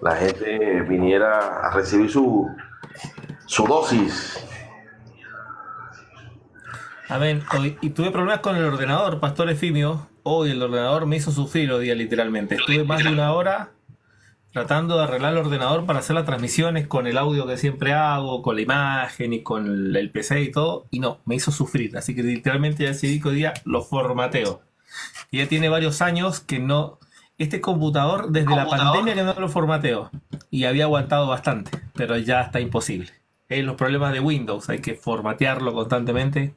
la gente viniera a recibir su dosis. Amén. Y tuve problemas con el ordenador, Pastor Efimio. Hoy el ordenador me hizo sufrir hoy día, literalmente. Estuve más de una hora tratando de arreglar el ordenador para hacer las transmisiones con el audio que siempre hago, con la imagen y con el PC y todo. Y no, me hizo sufrir. Así que literalmente ya decidí que hoy día lo formateo. Y ya tiene varios años que no... Este computador, desde la pandemia que no lo formateo. Y había aguantado bastante, pero ya está imposible. Los problemas de Windows, hay que formatearlo constantemente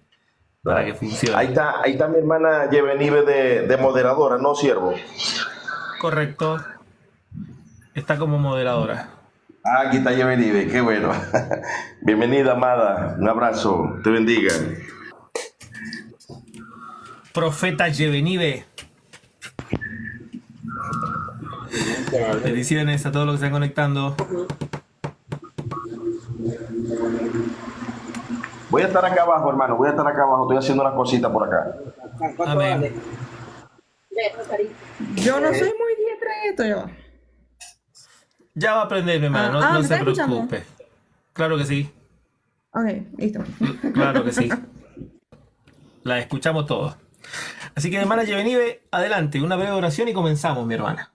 para que funcione. Ahí está mi hermana Yevenive de moderadora, ¿no, siervo? Correcto. Está como moderadora. Aquí está Yevenive, qué bueno. Bienvenida, amada. Un abrazo. Te bendiga. Profeta Yevenive. Bendiciones a todos los que están conectando. Voy a estar acá abajo, hermano. Voy a estar acá abajo. Estoy haciendo una cosita por acá. Amén. Yo no soy muy diestra en esto, yo. Ya va a aprender, mi hermano. ¿me No se estás escuchando? preocupe. Claro que sí. Ok, listo. Claro que sí. La escuchamos todos. Así que, hermana Yevenive, adelante. Una breve oración y comenzamos, mi hermana.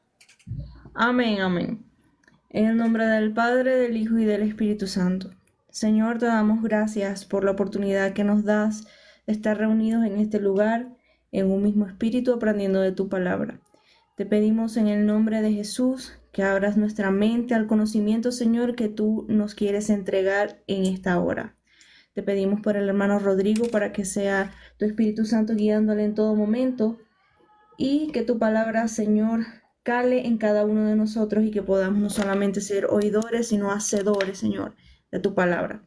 Amén, amén. En el nombre del Padre, del Hijo y del Espíritu Santo. Señor, te damos gracias por la oportunidad que nos das de estar reunidos en este lugar, en un mismo espíritu, aprendiendo de tu palabra. Te pedimos en el nombre de Jesús que abras nuestra mente al conocimiento, Señor, que tú nos quieres entregar en esta hora. Te pedimos por el hermano Rodrigo para que sea tu Espíritu Santo guiándole en todo momento y que tu palabra, Señor, cale en cada uno de nosotros y que podamos no solamente ser oidores, sino hacedores, Señor, de tu palabra.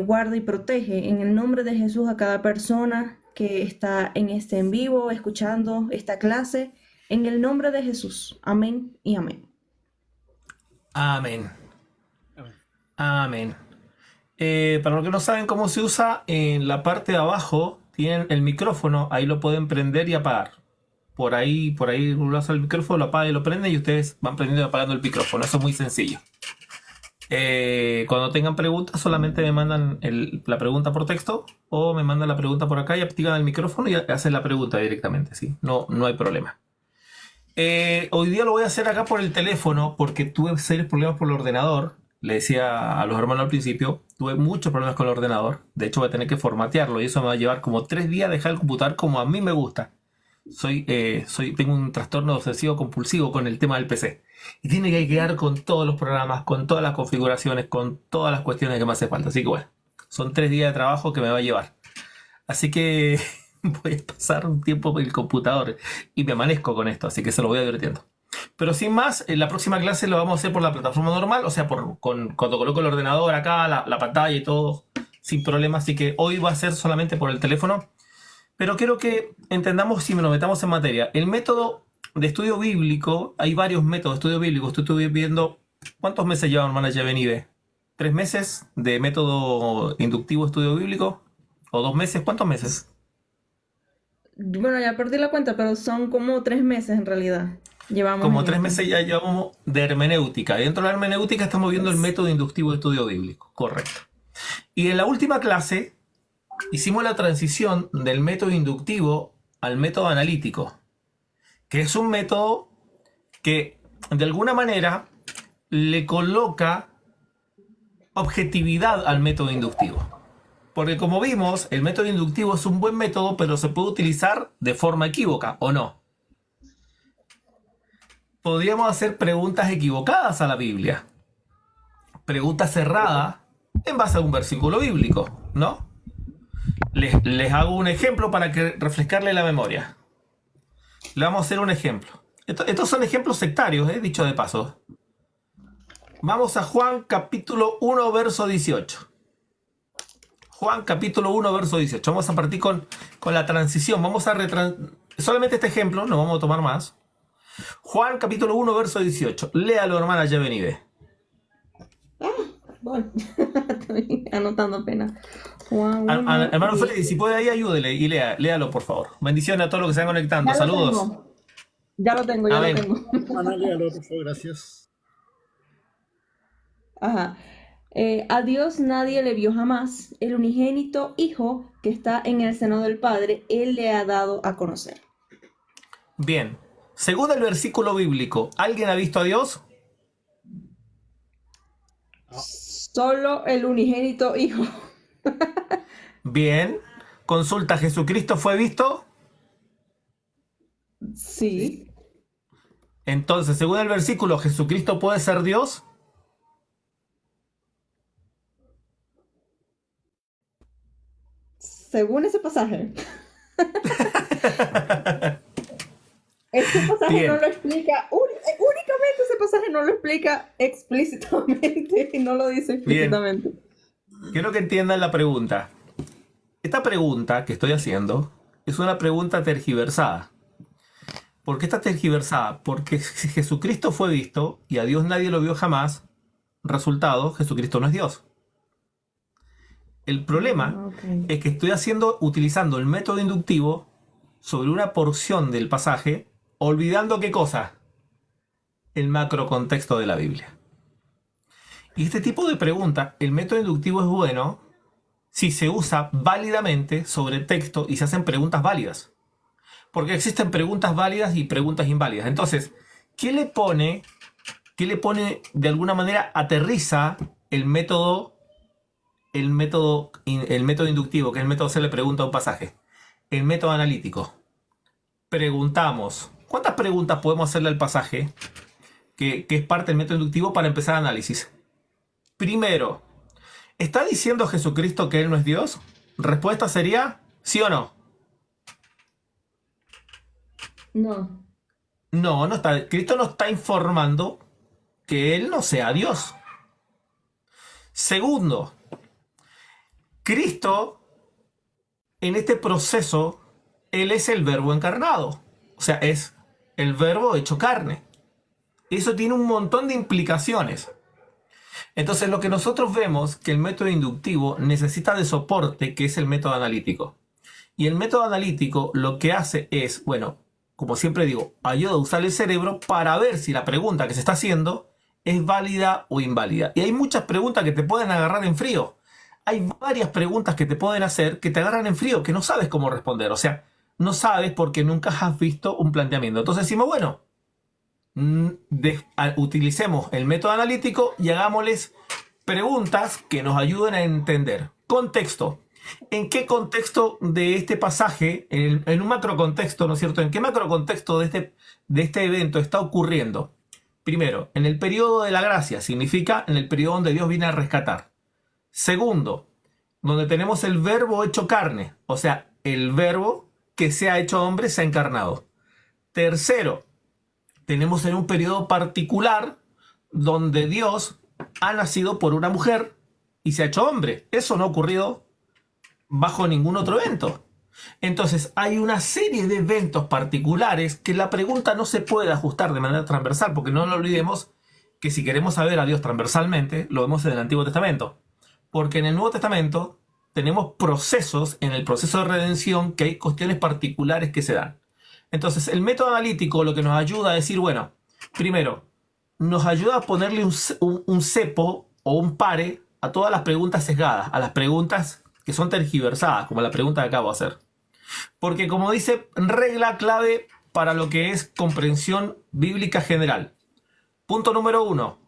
Guarda y protege en el nombre de Jesús a cada persona que está en este en vivo, escuchando esta clase, en el nombre de Jesús. Amén y amén. Amén. Amén. Para los que no saben cómo se usa, en la parte de abajo tienen el micrófono, ahí lo pueden prender y apagar. Por ahí uno hace el micrófono, lo apaga y lo prende y ustedes van prendiendo y apagando el micrófono. Eso es muy sencillo. Cuando tengan preguntas, solamente me mandan la pregunta por texto o me mandan la pregunta por acá y activan el micrófono y hacen la pregunta directamente, ¿sí? No hay problema. Hoy día lo voy a hacer acá por el teléfono porque tuve serios problemas por el ordenador. Le decía a los hermanos al principio, tuve muchos problemas con el ordenador. De hecho, voy a tener que formatearlo y eso me va a llevar como 3 días dejar el computador como a mí me gusta. Tengo un trastorno obsesivo compulsivo con el tema del PC. Y tiene que quedar con todos los programas, con todas las configuraciones, con todas las cuestiones que me hace falta. Así que bueno, son 3 días de trabajo que me va a llevar. Así que voy a pasar un tiempo en el computador y me amanezco con esto, así que se lo voy advirtiendo. Pero sin más, en la próxima clase lo vamos a hacer por la plataforma normal, o sea, cuando coloco el ordenador acá, la pantalla y todo, sin problema. Así que hoy va a ser solamente por el teléfono. Pero quiero que entendamos si nos metamos en materia. El método de estudio bíblico, hay varios métodos de estudio bíblico. Estoy viendo, ¿cuántos meses lleva hermana Yevenive? ¿3 meses de método inductivo de estudio bíblico? ¿O 2 meses? ¿Cuántos meses? Bueno, ya perdí la cuenta, pero son como 3 meses en realidad. Llevamos Como en 3 esto. meses ya llevamos de hermenéutica. Y dentro de la hermenéutica estamos viendo el método inductivo de estudio bíblico. Correcto. Y en la última clase hicimos la transición del método inductivo al método analítico, que es un método que de alguna manera le coloca objetividad al método inductivo. Porque como vimos, el método inductivo es un buen método, pero se puede utilizar de forma equívoca, ¿o no? Podríamos hacer preguntas equivocadas a la Biblia. Preguntas cerradas en base a un versículo bíblico, ¿no? Les hago un ejemplo para refrescarle la memoria. Le vamos a hacer un ejemplo. Estos son ejemplos sectarios, dicho de paso. Vamos a Juan capítulo 1, verso 18. Juan capítulo 1, verso 18. Vamos a partir con la transición. Vamos a solamente este ejemplo, no vamos a tomar más. Juan capítulo 1, verso 18. Léalo, hermana Yevenive. Bueno, estoy anotando apenas. Juan Hermano Freddy, si puede ahí, ayúdele y léalo, por favor. Bendiciones a todos los que se están conectando. Ya lo Saludos. tengo. Ya lo tengo, A ya lo ver, tengo. Ana, léalo, por favor, gracias. Ajá. A Dios nadie le vio jamás. El unigénito Hijo que está en el seno del Padre, Él le ha dado a conocer. bien. Según el versículo bíblico, ¿alguien ha visto a Dios? Solo el unigénito Hijo. Bien. Consulta, ¿Jesucristo fue visto? Sí. Entonces, según el versículo, ¿Jesucristo puede ser Dios? Según ese pasaje. Ese pasaje Bien. no lo explica, únicamente ese pasaje no lo explica explícitamente, no lo dice explícitamente. Quiero que entiendan la pregunta. Esta pregunta que estoy haciendo es una pregunta tergiversada. ¿Por qué está tergiversada? Porque si Jesucristo fue visto y a Dios nadie lo vio jamás, resultado, Jesucristo no es Dios. El problema Ok. es que estoy utilizando el método inductivo sobre una porción del pasaje, olvidando qué cosa, el macrocontexto de la Biblia. Y este tipo de pregunta, el método inductivo es bueno si se usa válidamente sobre texto y se hacen preguntas válidas. Porque existen preguntas válidas y preguntas inválidas. Entonces, ¿qué le pone de alguna manera, aterriza el método inductivo, que es el método se le pregunta a un pasaje? El método analítico. Preguntamos. ¿Cuántas preguntas podemos hacerle al pasaje que es parte del método inductivo para empezar análisis? Primero, ¿está diciendo Jesucristo que Él no es Dios? Respuesta sería sí o no. No. No, no está. Cristo no está informando que Él no sea Dios. Segundo, Cristo, en este proceso, Él es el verbo encarnado. O sea, es el verbo hecho carne. Eso tiene un montón de implicaciones. Entonces, lo que nosotros vemos que el método inductivo necesita de soporte, que es el método analítico. Y el método analítico lo que hace es, bueno, como siempre digo, ayuda a usar el cerebro para ver si la pregunta que se está haciendo es válida o inválida. Y hay muchas preguntas que te pueden agarrar en frío. Hay varias preguntas que te pueden hacer que te agarran en frío, que no sabes cómo responder. O sea, no sabes porque nunca has visto un planteamiento. Entonces decimos, bueno, utilicemos el método analítico y hagámosles preguntas que nos ayuden a entender. Contexto. ¿En qué contexto de este pasaje, en un macrocontexto, ¿no es cierto? ¿En qué macrocontexto de este evento está ocurriendo? Primero, en el periodo de la gracia, significa en el periodo donde Dios viene a rescatar. Segundo, donde tenemos el verbo hecho carne, o sea, el verbo que se ha hecho hombre, se ha encarnado. Tercero, tenemos en un periodo particular donde Dios ha nacido por una mujer y se ha hecho hombre. Eso no ha ocurrido bajo ningún otro evento. Entonces hay una serie de eventos particulares que la pregunta no se puede ajustar de manera transversal, porque no nos olvidemos que si queremos saber a Dios transversalmente, lo vemos en el Antiguo Testamento. Porque en el Nuevo Testamento tenemos procesos, en el proceso de redención, que hay cuestiones particulares que se dan. Entonces el método analítico lo que nos ayuda a decir, bueno, primero, nos ayuda a ponerle un cepo o un pare a todas las preguntas sesgadas, a las preguntas que son tergiversadas, como la pregunta que acabo de hacer. Porque como dice, regla clave para lo que es comprensión bíblica general. Punto número 1.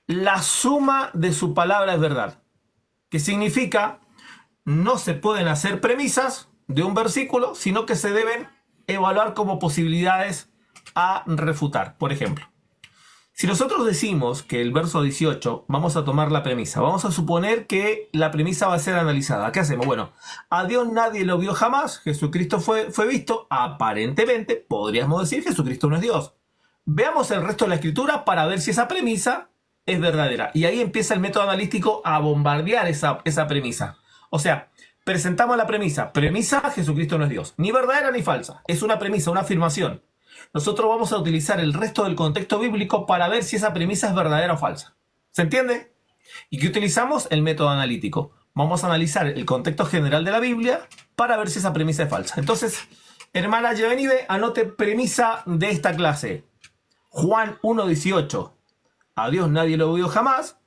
La suma de su palabra es verdad. Que significa, no se pueden hacer premisas de un versículo, sino que se deben evaluar como posibilidades a refutar. Por ejemplo, si nosotros decimos que el verso 18, vamos a tomar la premisa, vamos a suponer que la premisa va a ser analizada. ¿Qué hacemos? Bueno, a Dios nadie lo vio jamás, Jesucristo fue visto, aparentemente podríamos decir Jesucristo no es Dios. Veamos el resto de la escritura para ver si esa premisa es verdadera. Y ahí empieza el método analítico a bombardear esa premisa. O sea, presentamos la premisa. Premisa, Jesucristo no es Dios. Ni verdadera ni falsa. Es una premisa, una afirmación. Nosotros vamos a utilizar el resto del contexto bíblico para ver si esa premisa es verdadera o falsa. ¿Se entiende? ¿Y qué utilizamos? El método analítico. Vamos a analizar el contexto general de la Biblia para ver si esa premisa es falsa. Entonces, Hermana Yevenibe, anote premisa de esta clase. Juan 1:18. A Dios nadie lo vio jamás.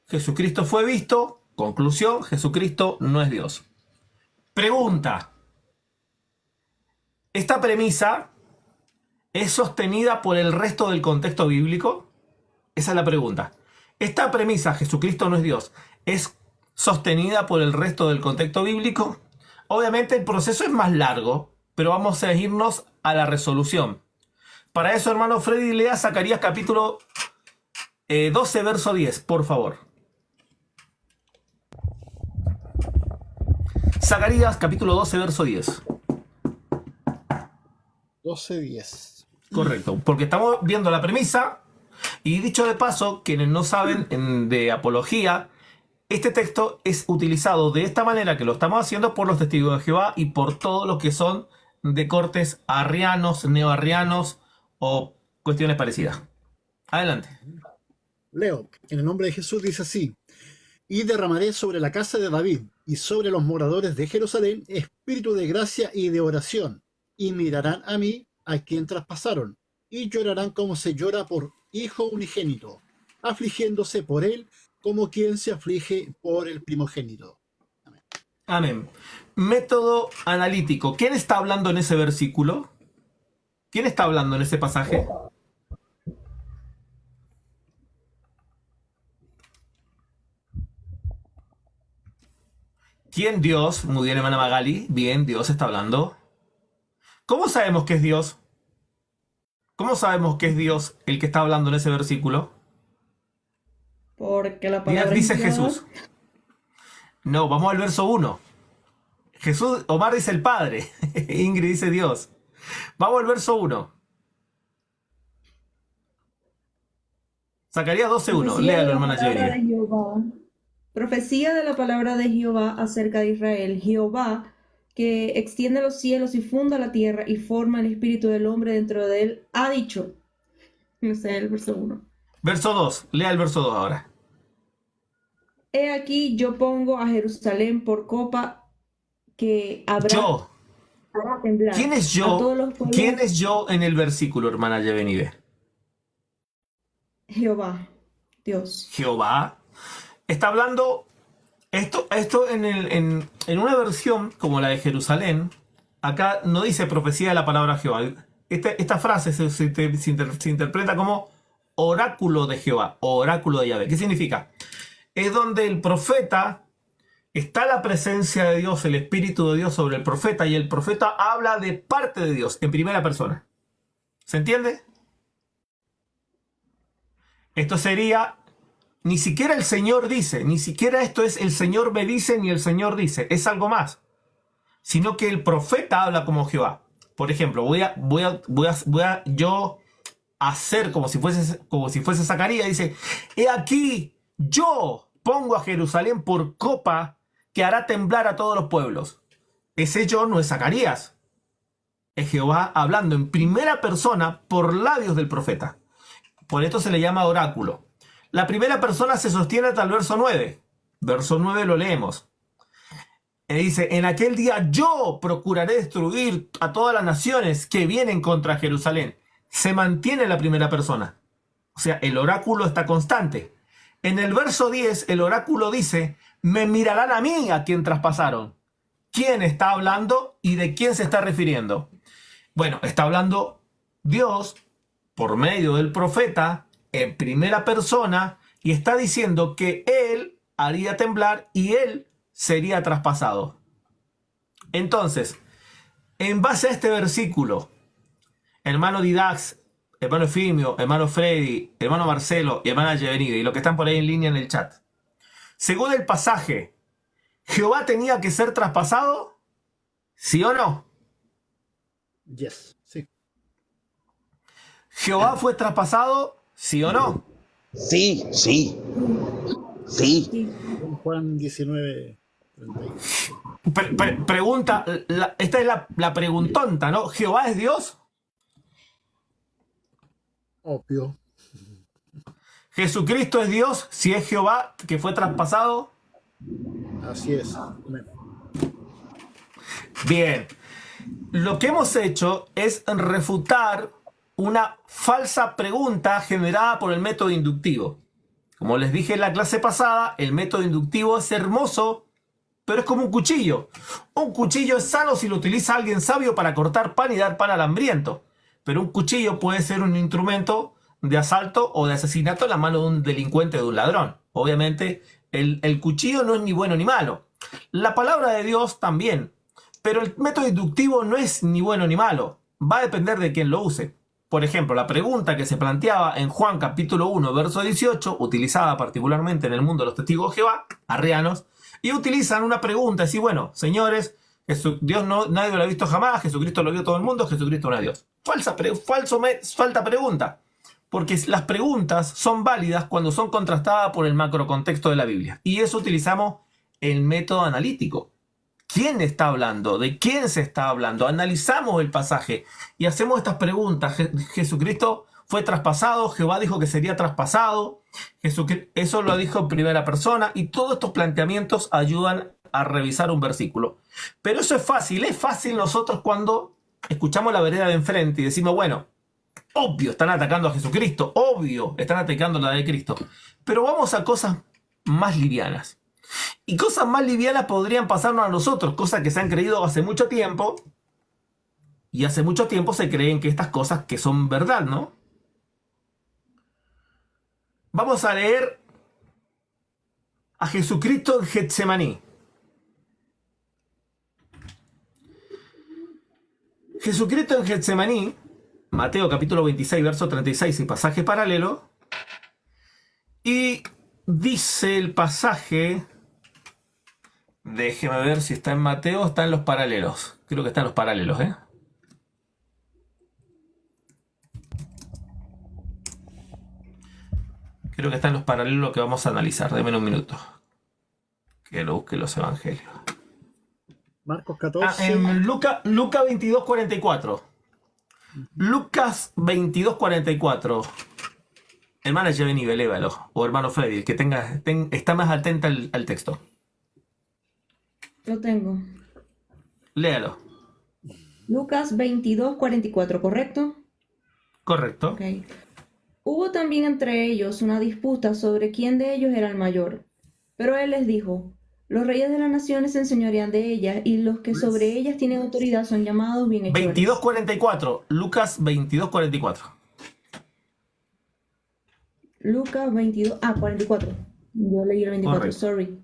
Jesucristo fue visto. Conclusión, Jesucristo no es Dios. Pregunta. ¿Esta premisa es sostenida por el resto del contexto bíblico? Esa es la pregunta. ¿Esta premisa, Jesucristo no es Dios, es sostenida por el resto del contexto bíblico? Obviamente el proceso es más largo, pero vamos a irnos a la resolución. Para eso, hermano Freddy, lea Zacarías capítulo 12, verso 10, por favor. Zacarías capítulo 12, verso 10. 12:10. Correcto, porque estamos viendo la premisa y dicho de paso, quienes no saben de apología, este texto es utilizado de esta manera que lo estamos haciendo por los testigos de Jehová y por todos los que son de cortes arrianos, neoarrianos o cuestiones parecidas. Adelante. Leo, en el nombre de Jesús dice así: y derramaré sobre la casa de David y sobre los moradores de Jerusalén espíritu de gracia y de oración, y mirarán a mí, a quien traspasaron, y llorarán como se llora por hijo unigénito, afligiéndose por él como quien se aflige por el primogénito. Amén. Amén. Método analítico. ¿Quién está hablando en ese versículo? ¿Quién está hablando en ese pasaje? ¿Quién? Dios. Muy bien, hermana Magali. Bien, Dios está hablando. ¿Cómo sabemos que es Dios? ¿Cómo sabemos que es Dios el que está hablando en ese versículo? Porque la palabra Dice es Dios. Jesús. No, vamos al verso 1. Jesús, Omar dice el Padre. Ingrid dice Dios. Vamos al verso 1. Zacarías 12:1. Léalo, hermana Yevenibe. Profecía de la palabra de Jehová acerca de Israel. Jehová, que extiende los cielos y funda la tierra y forma el espíritu del hombre dentro de él, ha dicho. No sé, el verso 1. Verso 2. Lea el verso 2 ahora. He aquí yo pongo a Jerusalén por copa que habrá Yo. hará temblar ¿Quién es a yo? todos los pueblos. ¿Quién es yo en el versículo, hermana Yevenibe? Jehová, Dios. Jehová. Está hablando. Esto en una versión como la de Jerusalén, acá no dice profecía de la palabra Jehová. Esta frase se interpreta como oráculo de Jehová, oráculo de Yahvé. ¿Qué significa? Es donde el profeta, está la presencia de Dios, el Espíritu de Dios sobre el profeta, y el profeta habla de parte de Dios, en primera persona. ¿Se entiende? Esto sería, ni siquiera el Señor dice, ni siquiera esto es el Señor me dice, ni el Señor dice, es algo más. Sino que el profeta habla como Jehová. Por ejemplo, voy a yo hacer como si fuese Zacarías, dice, he aquí, yo pongo a Jerusalén por copa que hará temblar a todos los pueblos. Ese yo no es Zacarías. Es Jehová hablando en primera persona por labios del profeta. Por esto se le llama oráculo. La primera persona se sostiene hasta el verso 9. Verso 9 lo leemos. Y dice, en aquel día yo procuraré destruir a todas las naciones que vienen contra Jerusalén. Se mantiene la primera persona. O sea, el oráculo está constante. En el verso 10, el oráculo dice, me mirarán a mí a quien traspasaron. ¿Quién está hablando y de quién se está refiriendo? Bueno, está hablando Dios por medio del profeta en primera persona y está diciendo que él haría temblar y él sería traspasado. Entonces, en base a este versículo, hermano Didax, hermano Efimio, hermano Freddy, hermano Marcelo y hermana Yevenibe, y los que están por ahí en línea en el chat, según el pasaje, ¿Jehová tenía que ser traspasado? ¿Sí o no? Yes, sí. ¿Jehová fue traspasado? ¿Sí o no? Sí, sí, sí. Juan 19. Pregunta, esta es la preguntonta, ¿no? ¿Jehová es Dios? Obvio. ¿Jesucristo es Dios si es Jehová que fue traspasado? Así es. Amén. Bien. Lo que hemos hecho es refutar una falsa pregunta generada por el método inductivo. Como les dije en la clase pasada, el método inductivo es hermoso, pero es como un cuchillo. Un cuchillo es sano si lo utiliza alguien sabio para cortar pan y dar pan al hambriento. Pero un cuchillo puede ser un instrumento de asalto o de asesinato en la mano de un delincuente o de un ladrón. Obviamente, el cuchillo no es ni bueno ni malo. La palabra de Dios también. Pero el método inductivo no es ni bueno ni malo. Va a depender de quién lo use. Por ejemplo, la pregunta que se planteaba en Juan capítulo 1, verso 18, utilizada particularmente en el mundo de los testigos de Jehová, arrianos, y utilizan una pregunta, así, bueno, señores, Dios no, nadie lo ha visto jamás, Jesucristo lo vio todo el mundo, Jesucristo no es Dios. Falta pregunta. Porque las preguntas son válidas cuando son contrastadas por el macrocontexto de la Biblia. Y eso utilizamos el método analítico. ¿Quién está hablando? ¿De quién se está hablando? Analizamos el pasaje y hacemos estas preguntas. Jesucristo fue traspasado, Jehová dijo que sería traspasado, eso lo dijo en primera persona, y todos estos planteamientos ayudan a revisar un versículo. Pero eso es fácil nosotros cuando escuchamos la vereda de enfrente y decimos, bueno, obvio, están atacando a Jesucristo, obvio, están atacando la de Cristo. Pero vamos a cosas más livianas. Y cosas más livianas podrían pasarnos a nosotros, cosas que se han creído hace mucho tiempo, y hace mucho tiempo se creen que estas cosas que son verdad, ¿no? Vamos a leer a Jesucristo en Getsemaní. Jesucristo en Getsemaní, Mateo capítulo 26, verso 36 y pasaje paralelo, y dice el pasaje... Déjeme ver si está en Mateo o está en los paralelos. Creo que está en los paralelos, ¿eh? Creo que está en los paralelos lo que vamos a analizar. Deme un minuto. Que lo busque los evangelios. Marcos 14. En Lucas 22, 44. Lucas 22, 44. Hermana Yeveni, lévalo. O hermano Freddy, el que está más atenta al texto. Lo tengo. Léalo. Lucas 22, 44, ¿correcto? Correcto. Ok. Hubo también entre ellos una disputa sobre quién de ellos era el mayor. Pero él les dijo, los reyes de las naciones se enseñorean de ellas, y los que sobre ellas tienen autoridad son llamados bienhechores. 22:44. Lucas 22:44. Lucas 22, 44. Yo leí el 24, Correcto. sorry.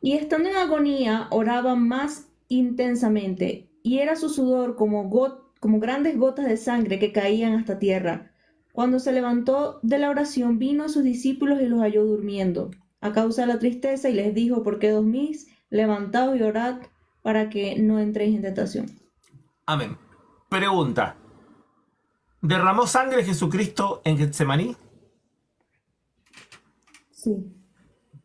Y estando en agonía, oraba más intensamente, y era su sudor como grandes gotas de sangre que caían hasta tierra. Cuando se levantó de la oración, vino a sus discípulos y los halló durmiendo, a causa de la tristeza, y les dijo, ¿por qué dormís? Levantaos y orad para que no entréis en tentación. Amén. Pregunta. ¿Derramó sangre Jesucristo en Getsemaní? Sí.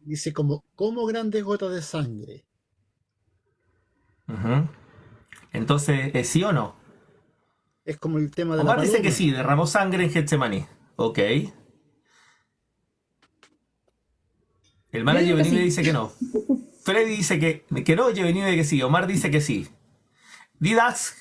Dice como grandes gotas de sangre. Uh-huh. Entonces, ¿es sí o no? Es como el tema de Omar la dice que paloma. sí, derramó sangre en Getsemaní. Ok. El manager Yo digo que Yevenibe sí. dice que no. Freddy dice que no, Yevenibe que sí. Omar dice que sí. Didax.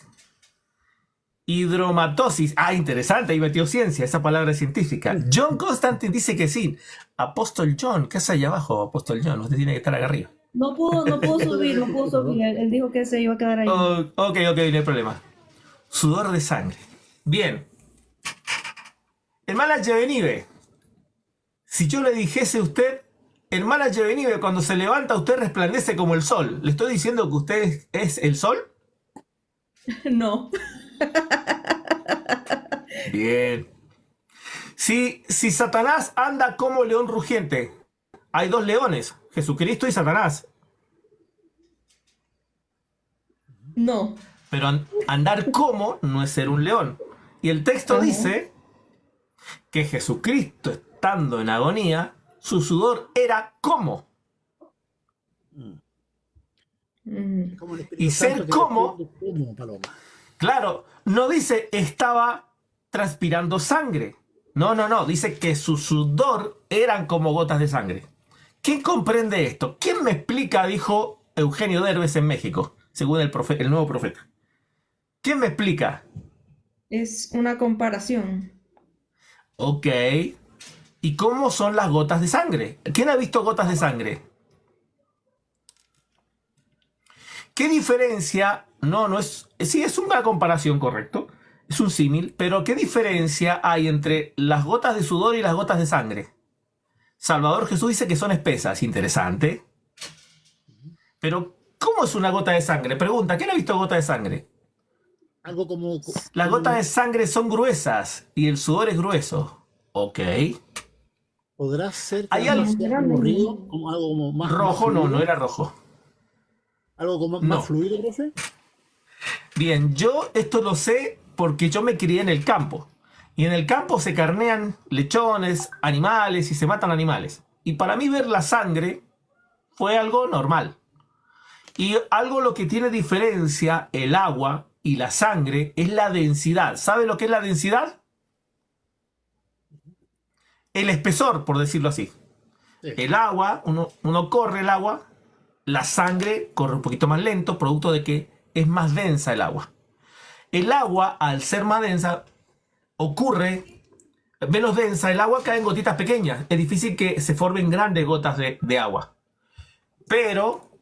Hidromatosis. Ah, interesante, ahí metió ciencia, esa palabra es científica. John Constantine dice que sí. Apóstol John, ¿qué hace allá abajo, Apóstol John? Usted tiene que estar acá arriba. No pudo subir. Él dijo que se iba a quedar ahí. Ok, no hay problema. Sudor de sangre. Bien. Hermana Yevenibe, si yo le dijese a usted, hermana Yevenibe, cuando se levanta usted resplandece como el sol, ¿le estoy diciendo que usted es el sol? No. Bien. Si Satanás anda como león rugiente, hay dos leones, Jesucristo y Satanás. No. Pero andar como no es ser un león. Y el texto dice que Jesucristo, estando en agonía, su sudor era como. Como el Espíritu Y ser Santo que como- desciende como paloma. Claro, no dice estaba transpirando sangre. No. Dice que su sudor eran como gotas de sangre. ¿Quién comprende esto? ¿Quién me explica? Dijo Eugenio Derbez en México. según el nuevo profeta. ¿Quién me explica? Es una comparación. Ok. ¿Y cómo son las gotas de sangre? ¿Quién ha visto gotas de sangre? ¿Qué diferencia? No es... Sí, es una comparación, correcto. Es un símil, pero ¿qué diferencia hay entre las gotas de sudor y las gotas de sangre? Salvador Jesús dice que son espesas. Interesante. Pero, ¿cómo es una gota de sangre? Pregunta, ¿quién ha visto gota de sangre? Algo como, Las gotas de sangre son gruesas y el sudor es grueso. Ok. ¿podrá ser que Hay algo algo... sea como río, como algo como más Rojo, no, no fluido? era rojo. ¿Algo como No. más fluido, profe? Bien, yo esto lo sé porque yo me crié en el campo. Y en el campo se carnean lechones, animales y se matan animales. Y para mí ver la sangre fue algo normal. Y algo lo que tiene diferencia el agua y la sangre es la densidad. ¿Sabe lo que es la densidad? El espesor, por decirlo así. Sí. El agua, uno corre el agua, la sangre corre un poquito más lento, producto de que es más densa el agua. El agua, al ser más densa, ocurre menos densa, el agua cae en gotitas pequeñas. Es difícil que se formen grandes gotas de agua. Pero,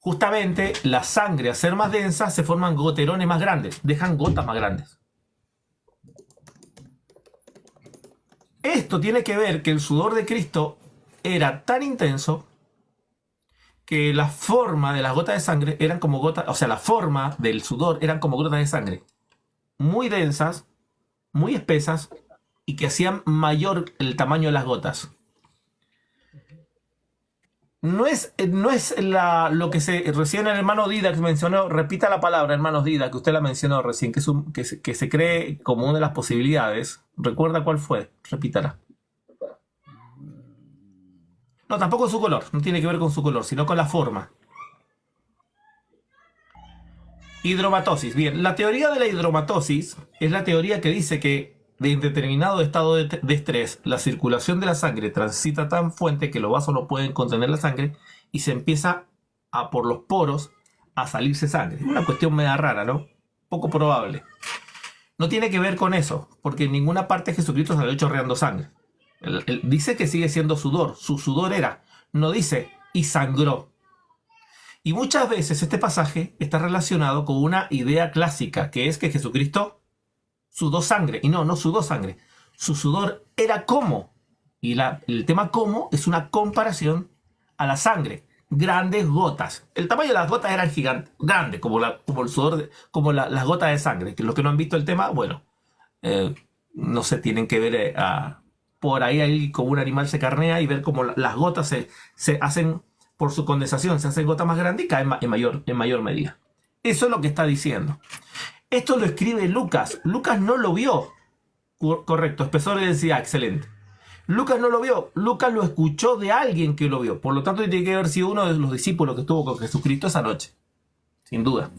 justamente, la sangre, al ser más densa, se forman goterones más grandes, dejan gotas más grandes. Esto tiene que ver que el sudor de Cristo era tan intenso que la forma de las gotas de sangre eran como gotas, o sea, la forma del sudor eran como gotas de sangre, muy densas, muy espesas y que hacían mayor el tamaño de las gotas. No es lo que recién el hermano Didac mencionó, repita la palabra, hermano Didac, que usted la mencionó recién, que se cree como una de las posibilidades. ¿Recuerda cuál fue? Repítala. No, tampoco su color, no tiene que ver con su color, sino con la forma. Hidromatosis. Bien, la teoría de la hidromatosis es la teoría que dice que en determinado estado de estrés, la circulación de la sangre transita tan fuerte que los vasos no pueden contener la sangre y se empieza por los poros a salirse sangre. Una cuestión media rara, ¿no? Poco probable. No tiene que ver con eso, porque en ninguna parte Jesucristo salió chorreando sangre. Él dice que sigue siendo sudor. Su sudor era, no dice, y sangró. Y muchas veces este pasaje está relacionado con una idea clásica, que es que Jesucristo sudó sangre. Y no sudó sangre. Su sudor era como. Y el tema como es una comparación a la sangre. Grandes gotas. El tamaño de las gotas eran gigantes, grandes, como el sudor, como las gotas de sangre. Que los que no han visto el tema, bueno, no se tienen que ver por ahí como un animal se carnea y ver cómo las gotas se hacen por su condensación, se hacen gotas más grandes y caen en mayor medida. Eso es lo que está diciendo. Esto lo escribe Lucas. Lucas no lo vio. Correcto, espesor y densidad, excelente. Lucas no lo vio. Lucas lo escuchó de alguien que lo vio. Por lo tanto, tiene que haber sido uno de los discípulos que estuvo con Jesucristo esa noche. Sin duda.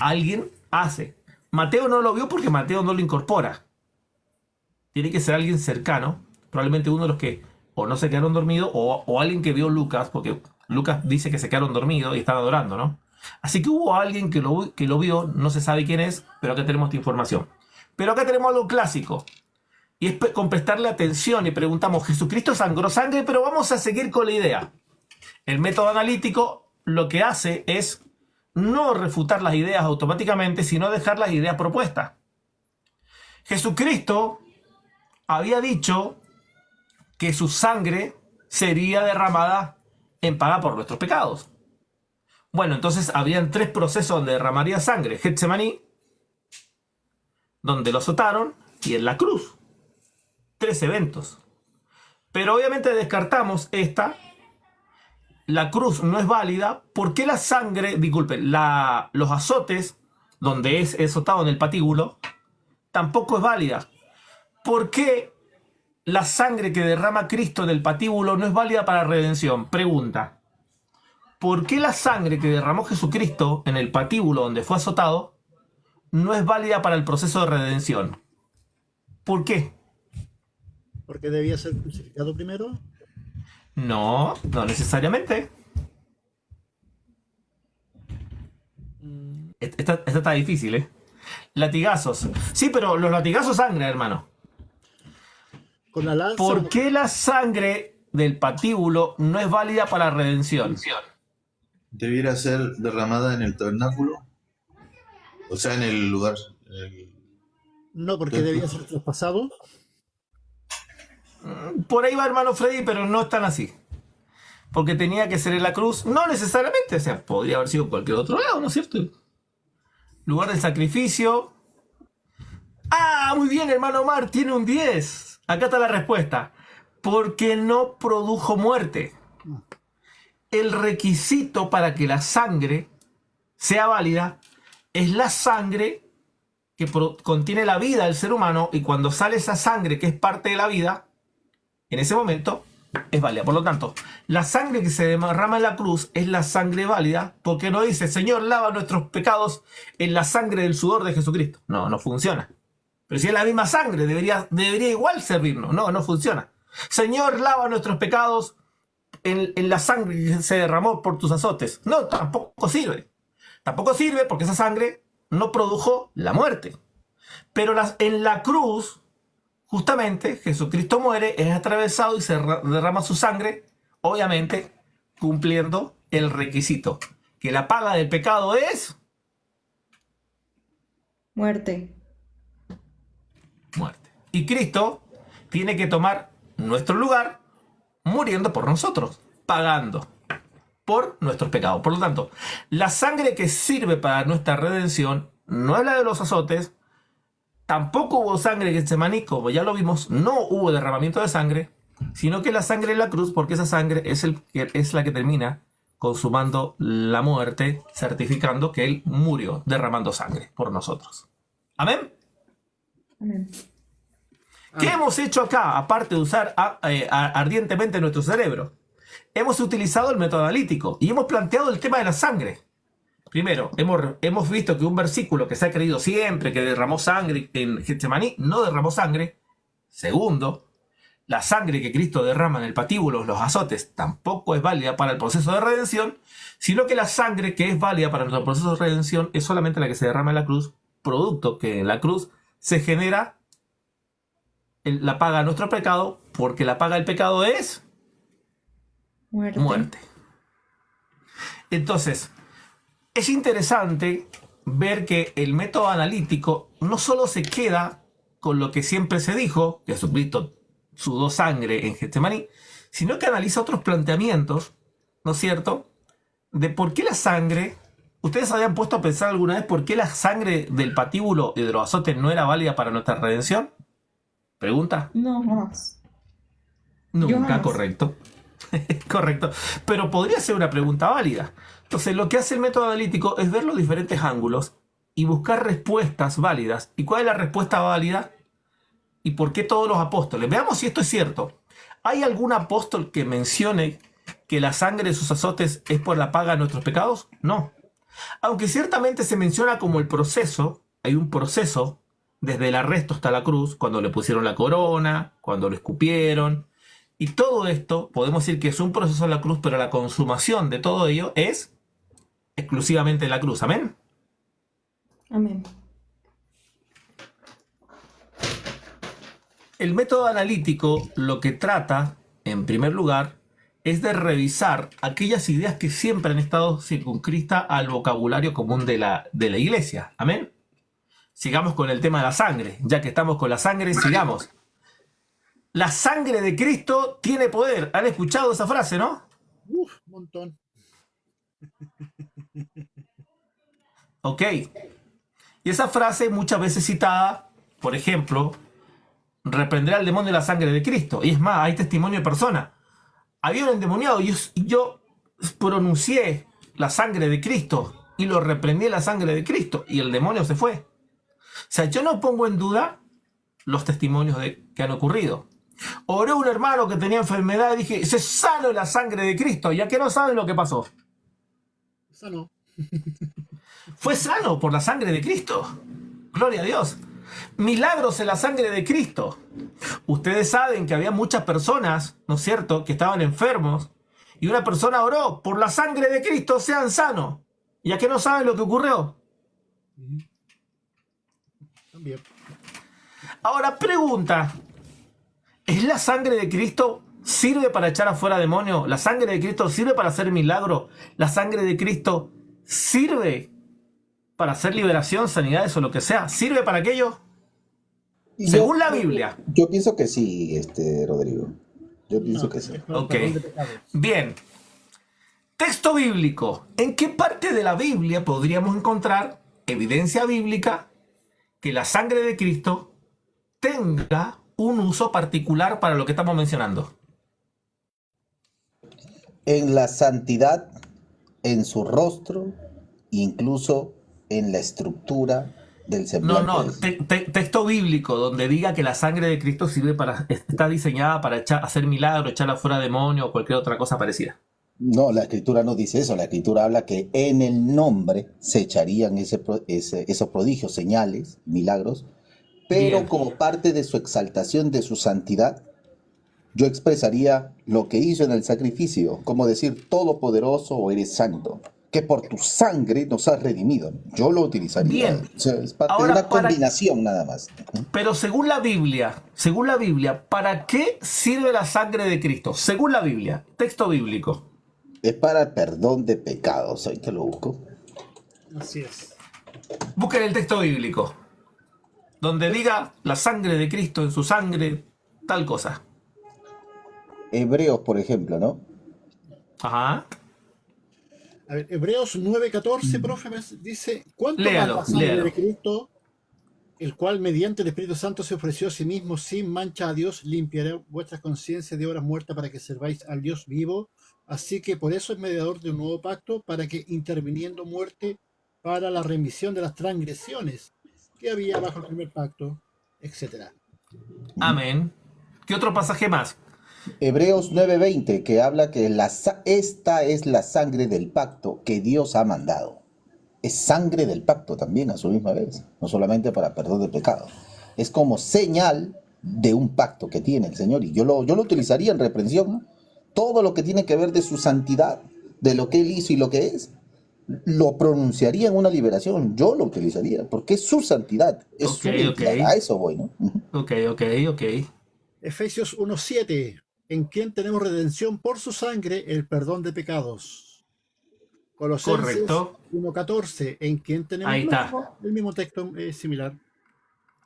Alguien hace. Mateo no lo vio porque Mateo no lo incorpora. Tiene que ser alguien cercano. Probablemente uno de los que o no se quedaron dormidos o alguien que vio Lucas, porque Lucas dice que se quedaron dormidos y están adorando, ¿no? Así que hubo alguien que lo vio, no se sabe quién es, pero acá tenemos esta información. Pero acá tenemos algo clásico. Y es con prestarle atención y preguntamos, Jesucristo sangró sangre, pero vamos a seguir con la idea. El método analítico lo que hace es no refutar las ideas automáticamente, sino dejar las ideas propuestas. Jesucristo había dicho que su sangre sería derramada en paga por nuestros pecados. Bueno, entonces habrían 3 procesos donde derramaría sangre. Getsemaní, donde lo azotaron, y en la cruz. 3 eventos. Pero obviamente descartamos esta. La cruz no es válida. ¿Por qué la sangre, disculpen, los azotes, donde es azotado en el patíbulo, tampoco es válida? ¿Por qué la sangre que derrama Cristo en el patíbulo no es válida para redención? Pregunta. ¿Por qué la sangre que derramó Jesucristo en el patíbulo donde fue azotado no es válida para el proceso de redención? ¿Por qué? ¿Porque debía ser crucificado primero? No necesariamente. Esta está difícil, ¿eh? Latigazos. Sí, pero los latigazos sangran, hermano. Con la lanza. ¿Por qué la sangre del patíbulo no es válida para la redención? Debiera ser derramada en el tabernáculo, o sea, en el lugar. No, porque debía ser traspasado. Por ahí va, hermano Freddy, pero no es tan así. Porque tenía que ser en la cruz. No necesariamente, o sea, podría haber sido en cualquier otro lado, ¿no es cierto? Lugar del sacrificio. Ah, muy bien, hermano Omar, tiene un 10. Acá está la respuesta. Porque no produjo muerte. El requisito para que la sangre sea válida es la sangre que contiene la vida del ser humano, y cuando sale esa sangre que es parte de la vida, en ese momento es válida. Por lo tanto, la sangre que se derrama en la cruz es la sangre válida, porque no dice, Señor, lava nuestros pecados en la sangre del sudor de Jesucristo. No, no funciona. Pero si es la misma sangre, debería igual servirnos. No, no funciona. Señor, lava nuestros pecados en la sangre que se derramó por tus azotes. No, tampoco sirve. Tampoco sirve porque esa sangre no produjo la muerte. Pero en la cruz, justamente, Jesucristo muere, es atravesado y se derrama su sangre, obviamente, cumpliendo el requisito. Que la paga del pecado es... Muerte. muerte. Y Cristo tiene que tomar nuestro lugar, muriendo por nosotros, pagando por nuestros pecados. Por lo tanto, la sangre que sirve para nuestra redención no es la de los azotes. Tampoco hubo sangre en Getsemaní, como ya lo vimos, no hubo derramamiento de sangre, sino que la sangre en la cruz, porque esa sangre es la que termina consumando la muerte, certificando que Él murió derramando sangre por nosotros. ¿Amén? Amén. ¿Qué hemos hecho acá, aparte de usar ardientemente nuestro cerebro? Hemos utilizado el método analítico y hemos planteado el tema de la sangre. Primero, hemos visto que un versículo que se ha creído siempre, que derramó sangre en Getsemaní, no derramó sangre. Segundo, la sangre que Cristo derrama en el patíbulo, los azotes, tampoco es válida para el proceso de redención, sino que la sangre que es válida para nuestro proceso de redención es solamente la que se derrama en la cruz, producto que en la cruz se genera la paga de nuestro pecado, porque la paga del pecado es muerte. Entonces, es interesante ver que el método analítico no solo se queda con lo que siempre se dijo, que Jesucristo sudó sangre en Getsemaní, sino que analiza otros planteamientos, ¿no es cierto?, de por qué la sangre... ¿Ustedes habían puesto a pensar alguna vez por qué la sangre del patíbulo y de los azotes no era válida para nuestra redención? ¿Pregunta? No, jamás. Nunca, jamás. correcto. Correcto. Pero podría ser una pregunta válida. Entonces, lo que hace el método analítico es ver los diferentes ángulos y buscar respuestas válidas. ¿Y cuál es la respuesta válida? ¿Y por qué todos los apóstoles? Veamos si esto es cierto. ¿Hay algún apóstol que mencione que la sangre de sus azotes es por la paga de nuestros pecados? No. Aunque ciertamente se menciona como el proceso, hay un proceso desde el arresto hasta la cruz, cuando le pusieron la corona, cuando lo escupieron, y todo esto podemos decir que es un proceso en la cruz, pero la consumación de todo ello es exclusivamente en la cruz. ¿Amén? Amén. El método analítico lo que trata, en primer lugar, es de revisar aquellas ideas que siempre han estado circunscritas al vocabulario común de la iglesia. ¿Amén? Sigamos con el tema de la sangre. Ya que estamos con la sangre, sigamos. La sangre de Cristo tiene poder. ¿Han escuchado esa frase, no? Un montón. Ok. Y esa frase muchas veces citada, por ejemplo, reprenderá al demonio la sangre de Cristo. Y es más, hay testimonio de persona. Había un endemoniado y yo pronuncié la sangre de Cristo y lo reprendí la sangre de Cristo y el demonio se fue. O sea, yo no pongo en duda los testimonios que han ocurrido. Oré a un hermano que tenía enfermedad y dije, se sano la sangre de Cristo, ya que no saben lo que pasó. Sano. Fue sano por la sangre de Cristo. Gloria a Dios. Milagros en la sangre de Cristo. Ustedes saben que había muchas personas, ¿no es cierto?, que estaban enfermos y una persona oró, por la sangre de Cristo sean sanos. ¿Ya que no saben lo que ocurrió? También. Ahora pregunta, ¿es la sangre de Cristo sirve para echar afuera demonios? ¿La sangre de Cristo sirve para hacer milagros? ¿La sangre de Cristo sirve para hacer liberación, sanidades o lo que sea? ¿Sirve para aquello? Y Según la Biblia. Yo pienso que sí, Rodrigo. Yo pienso No, que sí. es para el Ok. perdón de pecados. Bien. Texto bíblico. ¿En qué parte de la Biblia podríamos encontrar evidencia bíblica que la sangre de Cristo tenga un uso particular para lo que estamos mencionando? En la santidad, en su rostro, incluso en la estructura del No, semblante. no, texto bíblico donde diga que la sangre de Cristo sirve para, está diseñada para hacer milagros, echar afuera demonios o cualquier otra cosa parecida. No, la escritura no dice eso. La escritura habla que en el nombre se echarían esos prodigios, señales, milagros, pero Bien. como parte de su exaltación, de su santidad, yo expresaría lo que hizo en el sacrificio, como decir, todopoderoso o eres santo, que por tu sangre nos has redimido. Yo lo utilizaría. Bien. O sea, es parte Ahora, de una combinación nada más. Pero según la Biblia, ¿para qué sirve la sangre de Cristo? Según la Biblia, texto bíblico. Es para el perdón de pecados. Ahí te lo busco. Así es. Busquen el texto bíblico donde diga la sangre de Cristo en su sangre, tal cosa. Hebreos, por ejemplo, ¿no? Ajá. A ver, Hebreos 9:14, profe, dice, ¿cuánto Léalo, más la sangre léalo. de Cristo, el cual mediante el Espíritu Santo se ofreció a sí mismo sin mancha a Dios, limpiará vuestras conciencias de obras muertas para que serváis al Dios vivo? Así que por eso es mediador de un nuevo pacto, para que interviniendo muerte para la remisión de las transgresiones que había bajo el primer pacto, etcétera. Amén. ¿Qué otro pasaje más? Hebreos 9:20, que habla que esta es la sangre del pacto que Dios ha mandado. Es sangre del pacto también a su misma vez, no solamente para perdón de pecado. Es como señal de un pacto que tiene el Señor, y yo lo utilizaría en reprensión, ¿no? Todo lo que tiene que ver de su santidad, de lo que Él hizo y lo que es, lo pronunciaría en una liberación. Yo lo utilizaría, porque es su santidad, es Ok, su identidad. ok. A eso voy, ¿no? Ujú. Ok. Efesios 1:7, en quien tenemos redención por su sangre, el perdón de pecados. Colosenses Correcto. 1:14, en quien tenemos Ahí está. el mismo texto similar.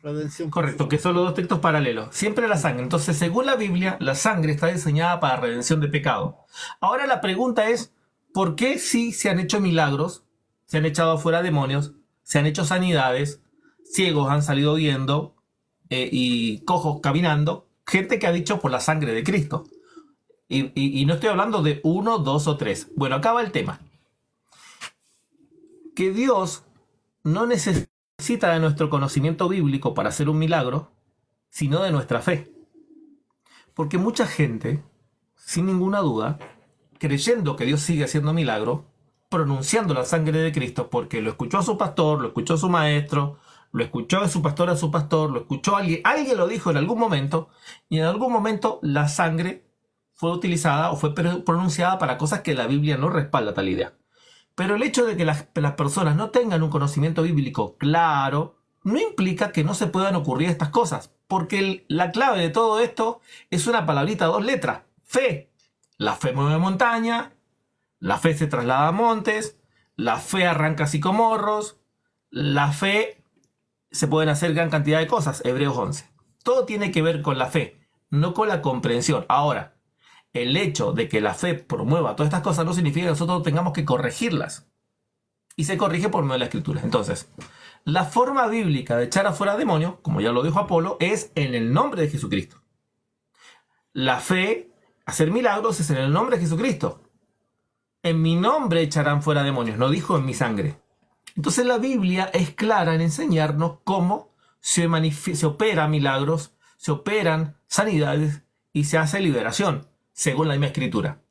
Redención. por Correcto, su que son los dos textos paralelos. Siempre la sangre. Entonces, según la Biblia, la sangre está diseñada para redención de pecado. Ahora la pregunta es, ¿por qué si se han hecho milagros, se han echado afuera demonios, se han hecho sanidades, ciegos han salido viendo y cojos caminando? Gente que ha dicho por la sangre de Cristo. Y no estoy hablando de 1, 2 o 3. Bueno, acá va el tema. Que Dios no necesita de nuestro conocimiento bíblico para hacer un milagro, sino de nuestra fe. Porque mucha gente, sin ninguna duda, creyendo que Dios sigue haciendo milagros, pronunciando la sangre de Cristo, porque lo escuchó a su pastor, lo escuchó a su maestro, lo escuchó a su pastor, lo escuchó a alguien lo dijo en algún momento, y en algún momento la sangre fue utilizada o fue pronunciada para cosas que la Biblia no respalda tal idea. Pero el hecho de que las personas no tengan un conocimiento bíblico claro no implica que no se puedan ocurrir estas cosas, porque la clave de todo esto es una palabrita, 2 letras: fe. La fe mueve montaña, la fe se traslada a montes, la fe arranca sicomorros, la fe se pueden hacer gran cantidad de cosas, Hebreos 11. Todo tiene que ver con la fe, no con la comprensión. Ahora, el hecho de que la fe promueva todas estas cosas no significa que nosotros tengamos que corregirlas. Y se corrige por medio de la escritura. Entonces, la forma bíblica de echar afuera demonios, como ya lo dijo Apolo, es en el nombre de Jesucristo. La fe, hacer milagros, es en el nombre de Jesucristo. En mi nombre echarán fuera demonios, no dijo en mi sangre. Entonces la Biblia es clara en enseñarnos cómo se opera milagros, se operan sanidades y se hace liberación, según la misma escritura.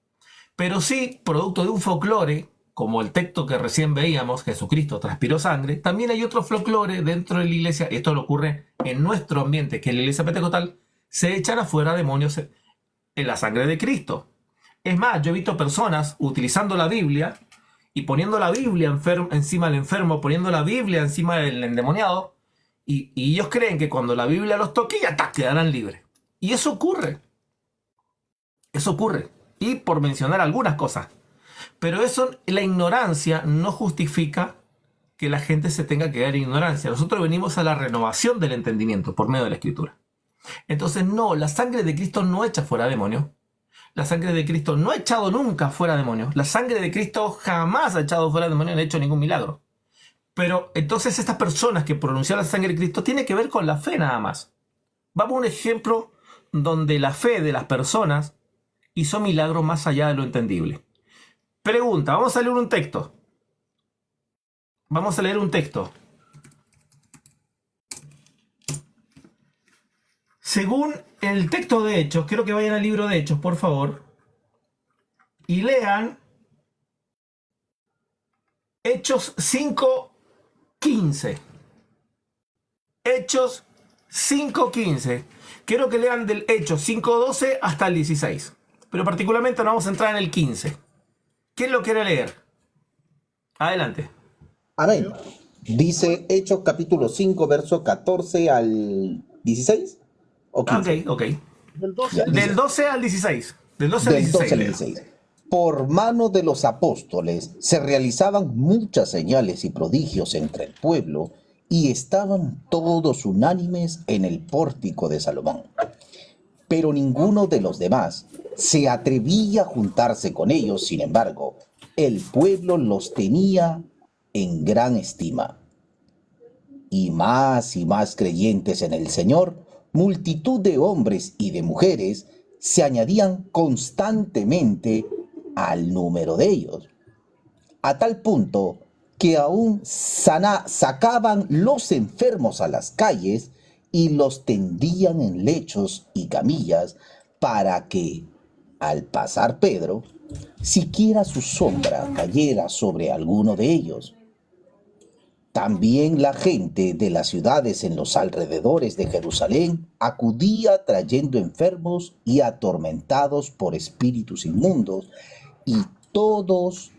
Pero sí, producto de un folclore, como el texto que recién veíamos, Jesucristo transpiró sangre, también hay otro folclore dentro de la iglesia, y esto lo ocurre en nuestro ambiente, que es la iglesia pentecostal, se echan afuera demonios en la sangre de Cristo. Es más, yo he visto personas utilizando la Biblia y poniendo la Biblia encima del enfermo, poniendo la Biblia encima del endemoniado, y ellos creen que cuando la Biblia los toque ya quedarán libres. Y eso ocurre. Eso ocurre. Y por mencionar algunas cosas. Pero eso, la ignorancia no justifica que la gente se tenga que quedar en ignorancia. Nosotros venimos a la renovación del entendimiento por medio de la Escritura. Entonces, no, la sangre de Cristo no echa fuera demonios. La sangre de Cristo no ha echado nunca fuera demonios. La sangre de Cristo jamás ha echado fuera demonios, no ha hecho ningún milagro. Pero entonces estas personas que pronuncian la sangre de Cristo tiene que ver con la fe nada más. Vamos a un ejemplo donde la fe de las personas hizo milagros más allá de lo entendible. Pregunta, vamos a leer un texto. Vamos a leer un texto. Según el texto de Hechos, quiero que vayan al libro de Hechos, por favor, y lean Hechos 5:15. Hechos 5:15. Quiero que lean del Hechos 5:12 hasta el 16. Pero particularmente nos vamos a entrar en el 15. ¿Quién lo quiere leer? Adelante. Amén. Dice Hechos capítulo 5, verso 14 al 16. ¿O 15? Ok. Del 12 Ya, al Del 12 al 16. Del 12 al Del 12 al 16. 16. Por mano de los apóstoles se realizaban muchas señales y prodigios entre el pueblo, y estaban todos unánimes en el pórtico de Salomón. Pero ninguno de los demás se atrevía a juntarse con ellos. Sin embargo, el pueblo los tenía en gran estima. Y más creyentes en el Señor, multitud de hombres y de mujeres se añadían constantemente al número de ellos, a tal punto que aún sacaban los enfermos a las calles y los tendían en lechos y camillas, para que, al pasar Pedro, siquiera su sombra cayera sobre alguno de ellos. También la gente de las ciudades en los alrededores de Jerusalén acudía trayendo enfermos y atormentados por espíritus inmundos, y todos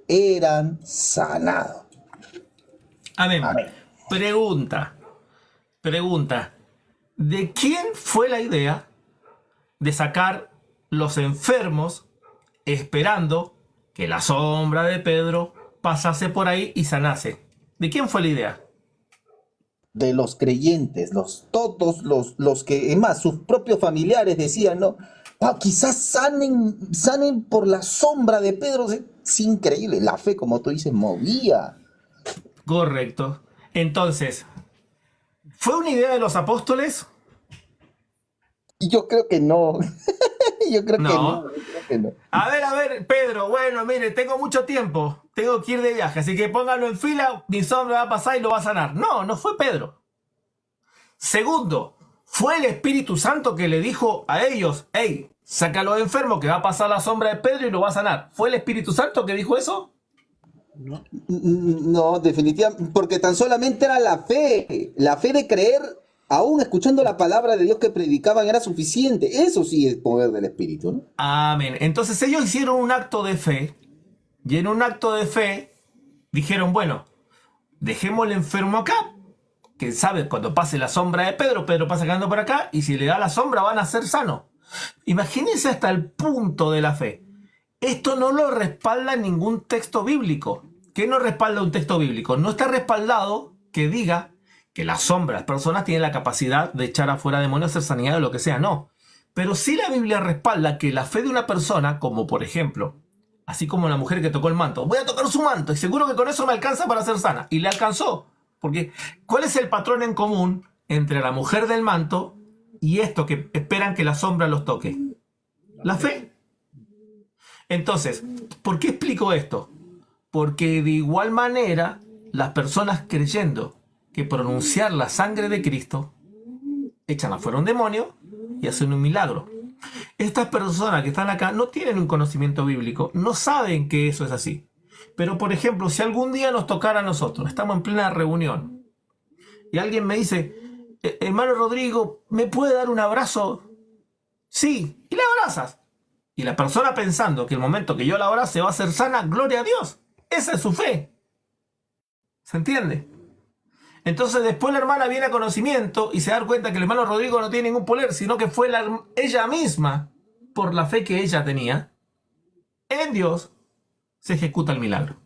eran sanados. Amén. Amén. Pregunta. ¿De quién fue la idea de sacar los enfermos esperando que la sombra de Pedro pasase por ahí y sanase? ¿De quién fue la idea? De los creyentes, todos los que, es más, sus propios familiares decían, no, quizás sanen por la sombra de Pedro. Es increíble, la fe, como tú dices, movía. Correcto. Entonces, ¿fue una idea de los apóstoles? Yo creo que no. Yo creo No. que no. A ver, Pedro, bueno, mire, tengo mucho tiempo, tengo que ir de viaje, así que póngalo en fila, mi sombra va a pasar y lo va a sanar. No fue Pedro. Segundo, fue el Espíritu Santo que le dijo a ellos, hey, saca a los enfermos que va a pasar la sombra de Pedro y lo va a sanar. ¿Fue el Espíritu Santo que dijo eso? No, definitivamente, porque tan solamente era la fe de creer, aún escuchando la palabra de Dios que predicaban era suficiente. Eso sí es poder del Espíritu, ¿no? Amén. Entonces ellos hicieron un acto de fe, y en un acto de fe dijeron, bueno, dejemos el enfermo acá, que sabe, cuando pase la sombra de Pedro, Pedro pasa quedando por acá, y si le da la sombra van a ser sanos. Imagínense hasta el punto de la fe. Esto no lo respalda ningún texto bíblico. ¿Qué no respalda un texto bíblico? No está respaldado que diga que las sombras, las personas tienen la capacidad de echar afuera demonios, hacer sanidad o lo que sea, no. Pero sí la Biblia respalda que la fe de una persona, como por ejemplo, así como la mujer que tocó el manto, voy a tocar su manto y seguro que con eso me alcanza para ser sana. Y le alcanzó. Porque, ¿cuál es el patrón en común entre la mujer del manto y esto que esperan que la sombra los toque? La fe. Entonces, ¿por qué explico esto? Porque de igual manera, las personas creyendo que pronunciar la sangre de Cristo echan afuera un demonio y hacen un milagro. Estas personas que están acá no tienen un conocimiento bíblico, no saben que eso es así. Pero, por ejemplo, si algún día nos tocara a nosotros, estamos en plena reunión, y alguien me dice, hermano Rodrigo, ¿me puede dar un abrazo? Sí, y le abrazas. Y la persona pensando que el momento que yo la abrace va a ser sana, gloria a Dios. Esa es su fe. ¿Se entiende? Entonces después la hermana viene a conocimiento y se da cuenta que el hermano Rodrigo no tiene ningún poder, sino que fue ella misma, por la fe que ella tenía en Dios, se ejecuta el milagro.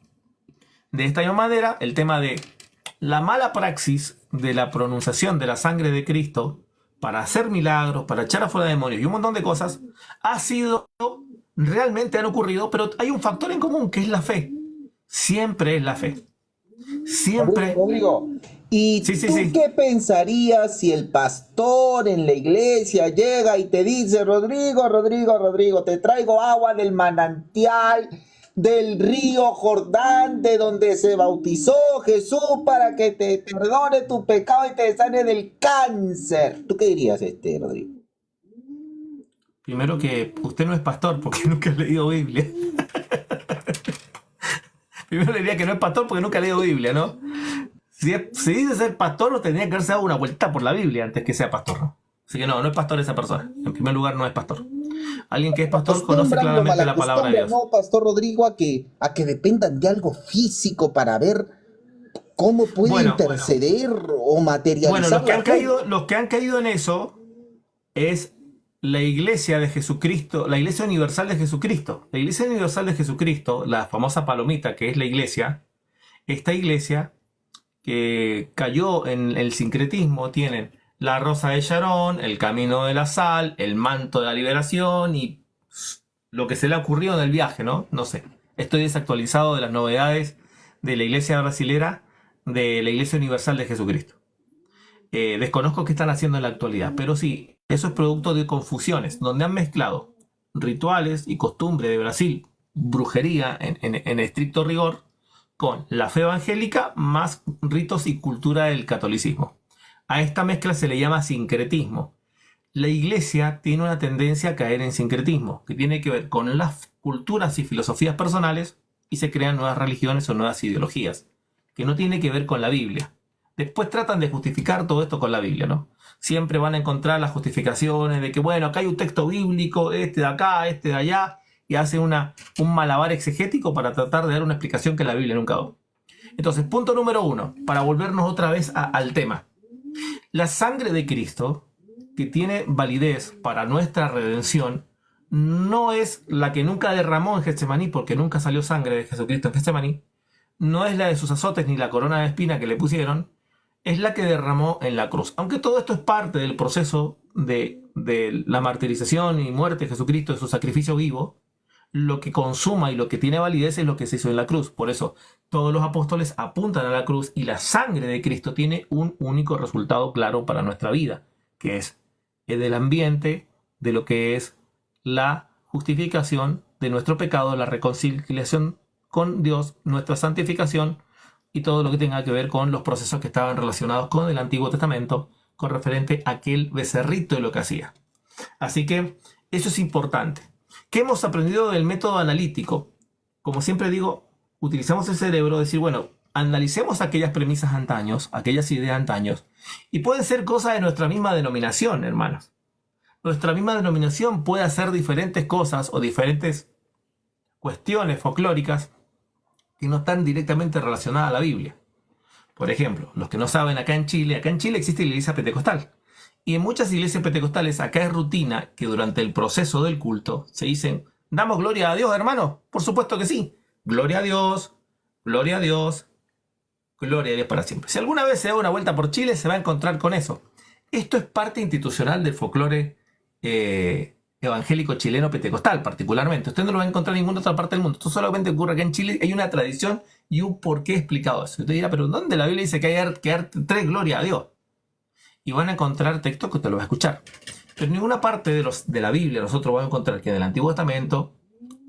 De esta misma manera, el tema de la mala praxis de la pronunciación de la sangre de Cristo para hacer milagros, para echar afuera demonios y un montón de cosas, realmente han ocurrido, pero hay un factor en común que es la fe. Siempre es la fe. Siempre. Rodrigo, ¿y Sí, tú qué pensarías si el pastor en la iglesia llega y te dice, Rodrigo, te traigo agua del manantial, del río Jordán, de donde se bautizó Jesús para que te perdone tu pecado y te sane del cáncer? ¿Tú qué dirías, Rodrigo? Primero que usted no es pastor porque nunca ha leído Biblia. Primero le diría que no es pastor porque nunca ha leído Biblia, ¿no? Si dice ser pastor, lo tendría que haberse dado una vuelta por la Biblia antes que sea pastor, ¿no? Así que no es pastor esa persona. En primer lugar, no es pastor. Alguien que es pastor conoce claramente la palabra de Dios. No, Pastor Rodrigo, a que dependan de algo físico para ver cómo puede interceder o materializar. Bueno, los que han caído en eso es la Iglesia de Jesucristo, la Iglesia Universal de Jesucristo. La Iglesia Universal de Jesucristo, la famosa palomita que es la Iglesia, esta Iglesia que cayó en el sincretismo, tienen la rosa de Sharon, el camino de la sal, el manto de la liberación y lo que se le ha ocurrido en el viaje, ¿no? No sé. Estoy desactualizado de las novedades de la Iglesia brasilera, de la Iglesia Universal de Jesucristo. Desconozco qué están haciendo en la actualidad, pero sí, eso es producto de confusiones, donde han mezclado rituales y costumbres de Brasil, brujería en estricto rigor, con la fe evangélica más ritos y cultura del catolicismo. A esta mezcla se le llama sincretismo. La Iglesia tiene una tendencia a caer en sincretismo, que tiene que ver con las culturas y filosofías personales y se crean nuevas religiones o nuevas ideologías, que no tiene que ver con la Biblia. Después tratan de justificar todo esto con la Biblia, ¿no? Siempre van a encontrar las justificaciones de que, bueno, acá hay un texto bíblico, este de acá, este de allá, y hacen un malabar exegético para tratar de dar una explicación que la Biblia nunca da. Entonces, punto número 1, para volvernos otra vez al tema. La sangre de Cristo, que tiene validez para nuestra redención, no es la que nunca derramó en Getsemaní, porque nunca salió sangre de Jesucristo en Getsemaní, no es la de sus azotes ni la corona de espina que le pusieron, es la que derramó en la cruz. Aunque todo esto es parte del proceso de la martirización y muerte de Jesucristo, de su sacrificio vivo, lo que consuma y lo que tiene validez es lo que se hizo en la cruz. Por eso todos los apóstoles apuntan a la cruz y la sangre de Cristo tiene un único resultado claro para nuestra vida, que es el del ambiente de lo que es la justificación de nuestro pecado, la reconciliación con Dios, nuestra santificación y todo lo que tenga que ver con los procesos que estaban relacionados con el Antiguo Testamento, con referente a aquel becerrito y lo que hacía. Así que eso es importante. ¿Qué hemos aprendido del método analítico? Como siempre digo, utilizamos el cerebro, decir, bueno, analicemos aquellas premisas antaños, aquellas ideas antaños, y pueden ser cosas de nuestra misma denominación, hermanos. Nuestra misma denominación puede hacer diferentes cosas o diferentes cuestiones folclóricas que no están directamente relacionadas a la Biblia. Por ejemplo, los que no saben, acá en Chile existe la iglesia pentecostal. Y en muchas iglesias pentecostales acá es rutina que durante el proceso del culto se dicen, ¿damos gloria a Dios, hermano? Por supuesto que sí. Gloria a Dios, gloria a Dios, gloria a Dios para siempre. Si alguna vez se da una vuelta por Chile, se va a encontrar con eso. Esto es parte institucional del folclore evangélico chileno pentecostal, particularmente. Usted no lo va a encontrar en ninguna otra parte del mundo. Esto solamente ocurre acá en Chile. Hay una tradición y un porqué explicado eso. Usted dirá, pero ¿dónde la Biblia dice que hay que dar tres gloria a Dios? Y van a encontrar textos que usted lo va a escuchar. Pero en ninguna parte de la Biblia nosotros vamos a encontrar que en el Antiguo Testamento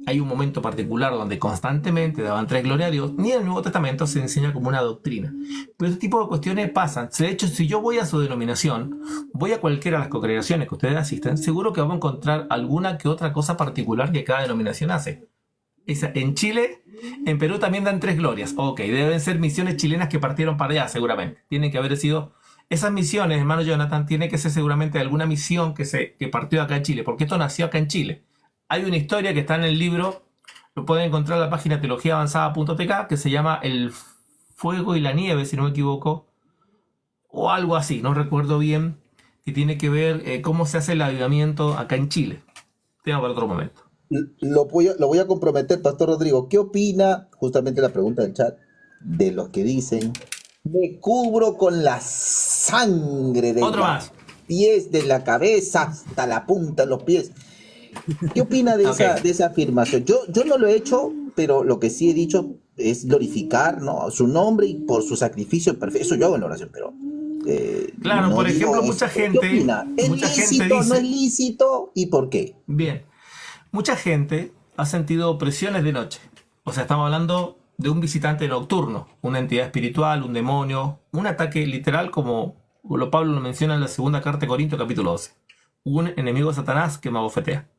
hay un momento particular donde constantemente daban tres gloria a Dios, ni en el Nuevo Testamento se enseña como una doctrina. Pero este tipo de cuestiones pasan. De hecho, si yo voy a su denominación, voy a cualquiera de las congregaciones que ustedes asisten, seguro que vamos a encontrar alguna que otra cosa particular que cada denominación hace. En Chile, en Perú también dan tres glorias. Ok, deben ser misiones chilenas que partieron para allá, seguramente. Tienen que haber sido... Esas misiones, hermano Jonathan, tiene que ser seguramente alguna misión que partió acá en Chile, porque esto nació acá en Chile. Hay una historia que está en el libro, lo pueden encontrar en la página teologiaavanzada.tk, que se llama El fuego y la nieve, si no me equivoco, o algo así, no recuerdo bien, que tiene que ver cómo se hace el avivamiento acá en Chile. Tema para otro momento. Lo voy a comprometer, Pastor Rodrigo. ¿Qué opina, justamente la pregunta del chat, de los que dicen, me cubro con la sangre de Otro los más. pies, de la cabeza hasta la punta de los pies? ¿Qué opina de, Ok. de esa afirmación? Yo no lo he hecho, pero lo que sí he dicho es glorificar, ¿no?, su nombre y por su sacrificio perfecto. Eso yo hago en la oración, pero... Claro, no por digo ejemplo, eso. mucha ¿Qué gente... opina? ¿Es Mucha gente lícito, dice... no es lícito y por qué? Bien. Mucha gente ha sentido opresiones de noche. O sea, estamos hablando de un visitante nocturno, una entidad espiritual, un demonio, un ataque literal como Pablo lo menciona en la segunda carta de Corintios, capítulo 12. Un enemigo de Satanás que me abofetea.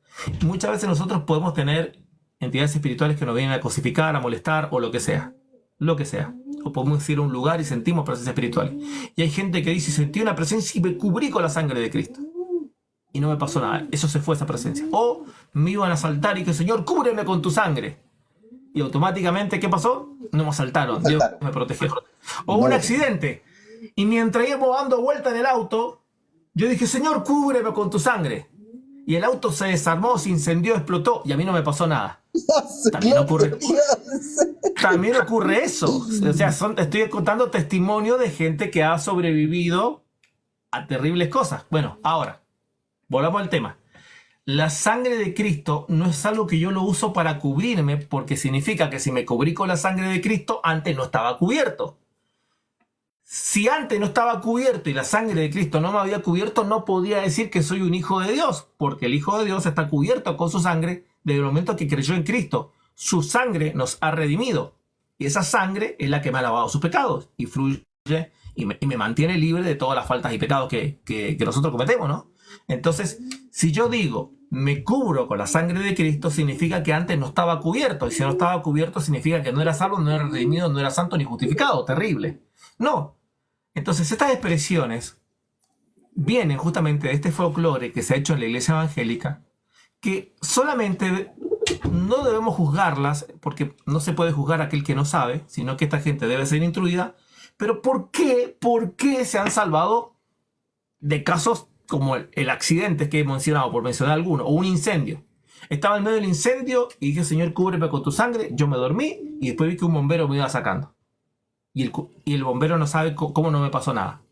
Muchas veces nosotros podemos tener entidades espirituales que nos vienen a cosificar, a molestar o lo que sea. Lo que sea. O podemos ir a un lugar y sentimos presencia espiritual. Y hay gente que dice, sentí una presencia y me cubrí con la sangre de Cristo. Y no me pasó nada. Eso se fue, esa presencia. O me iban a asaltar y que, Señor, cúbreme con tu sangre. Y automáticamente, ¿qué pasó? No me asaltaron. Dios me protegió. O un accidente. Y mientras íbamos dando vuelta en el auto, yo dije, Señor, cúbreme con tu sangre. Y el auto se desarmó, se incendió, explotó. Y a mí no me pasó nada. También ocurre eso. O sea, estoy contando testimonio de gente que ha sobrevivido a terribles cosas. Bueno, ahora, volvamos al tema. La sangre de Cristo no es algo que yo lo uso para cubrirme, porque significa que si me cubrí con la sangre de Cristo, antes no estaba cubierto. Si antes no estaba cubierto y la sangre de Cristo no me había cubierto, no podía decir que soy un hijo de Dios, porque el Hijo de Dios está cubierto con su sangre desde el momento que creyó en Cristo. Su sangre nos ha redimido. Y esa sangre es la que me ha lavado sus pecados y fluye y me mantiene libre de todas las faltas y pecados que nosotros cometemos, ¿no? Entonces, si yo digo, me cubro con la sangre de Cristo, significa que antes no estaba cubierto. Y si no estaba cubierto, significa que no era salvo, no era redimido, no era santo ni justificado. Terrible. No. Entonces, estas expresiones vienen justamente de este folclore que se ha hecho en la iglesia evangélica, que solamente no debemos juzgarlas, porque no se puede juzgar a aquel que no sabe, sino que esta gente debe ser instruida. Pero ¿por qué? ¿Por qué se han salvado de casos como el accidente que he mencionado, por mencionar alguno, o un incendio? Estaba en medio del incendio y dije, Señor, cúbreme con tu sangre. Yo me dormí y después vi que un bombero me iba sacando. Y el bombero no sabe cómo no me pasó nada.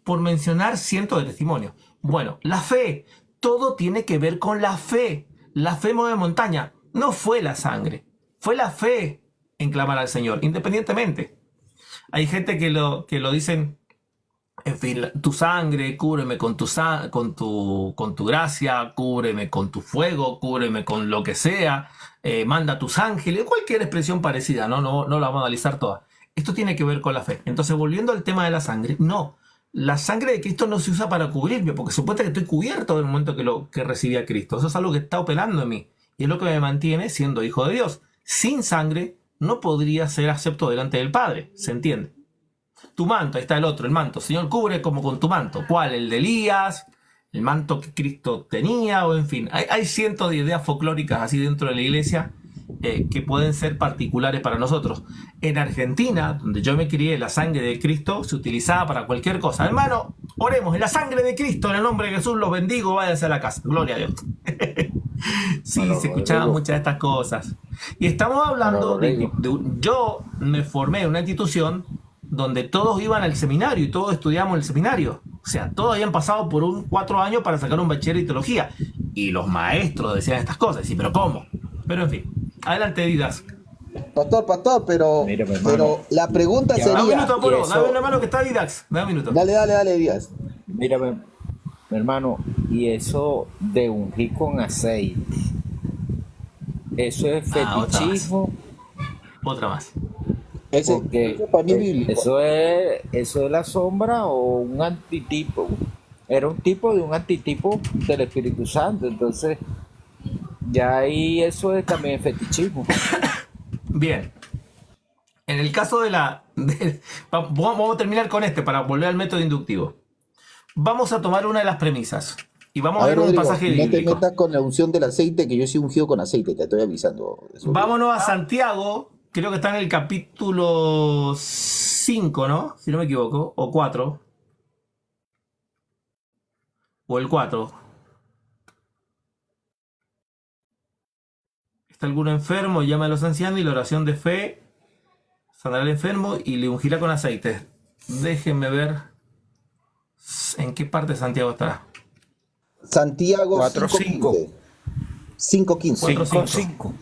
Por mencionar cientos de testimonios. Bueno, la fe. Todo tiene que ver con la fe. La fe mueve montaña. No fue la sangre. Fue la fe en clamar al Señor, independientemente. Hay gente que lo dicen, en fin, tu sangre, cúbreme con tu gracia, cúbreme con tu fuego, cúbreme con lo que sea, manda tus ángeles, cualquier expresión parecida, no la vamos a analizar toda. Esto tiene que ver con la fe. Entonces, volviendo al tema de la sangre, no. La sangre de Cristo no se usa para cubrirme, porque supuesta que estoy cubierto del momento que recibí a Cristo. Eso es algo que está operando en mí. Y es lo que me mantiene siendo hijo de Dios. Sin sangre no podría ser acepto delante del Padre. ¿Se entiende? Tu manto, ahí está el otro, el manto. Señor, cubre como con tu manto. ¿Cuál? El de Elías, el manto que Cristo tenía, o en fin. Hay cientos de ideas folclóricas así dentro de la iglesia que pueden ser particulares para nosotros. En Argentina, donde yo me crié, la sangre de Cristo se utilizaba para cualquier cosa. Hermano, oremos en la sangre de Cristo, en el nombre de Jesús, los bendigo, váyanse a la casa. Gloria a Dios. Sí, bueno, se escuchaban muchas de estas cosas. Y estamos hablando yo me formé en una institución donde todos iban al seminario y todos estudiamos el seminario. O sea, todos habían pasado por 4 años para sacar un bachiller en teología. Y los maestros decían estas cosas. Sí, pero ¿cómo? Pero en fin. Adelante, Didas. Pastor, pero la pregunta sería... Dame un minuto, Apolo. Dame una mano que está Didax. Dame un minuto. Dale, Díaz. Mírame, mi hermano, y eso de ungir con aceite, eso es fetichismo. Otra más. Porque eso es la sombra o un antitipo. Era un tipo de un antitipo del Espíritu Santo. Entonces, ya ahí eso es también fetichismo. Bien. En el caso vamos a terminar con para volver al método inductivo. Vamos a tomar una de las premisas. Y vamos A a ver, ver un Rodrigo, pasaje no te bíblico. metas con la unción del aceite, que yo soy ungido con aceite, te estoy avisando. Eso. Vámonos a Santiago, creo que está en el capítulo 5, ¿no? Si no me equivoco, o 4. O el 4. ¿Está alguno enfermo? Llama a los ancianos y la oración de fe sanará al enfermo y le ungirá con aceite. Déjenme ver en qué parte de Santiago estará. Santiago 4:5. 5:15. 4:5. 5-5.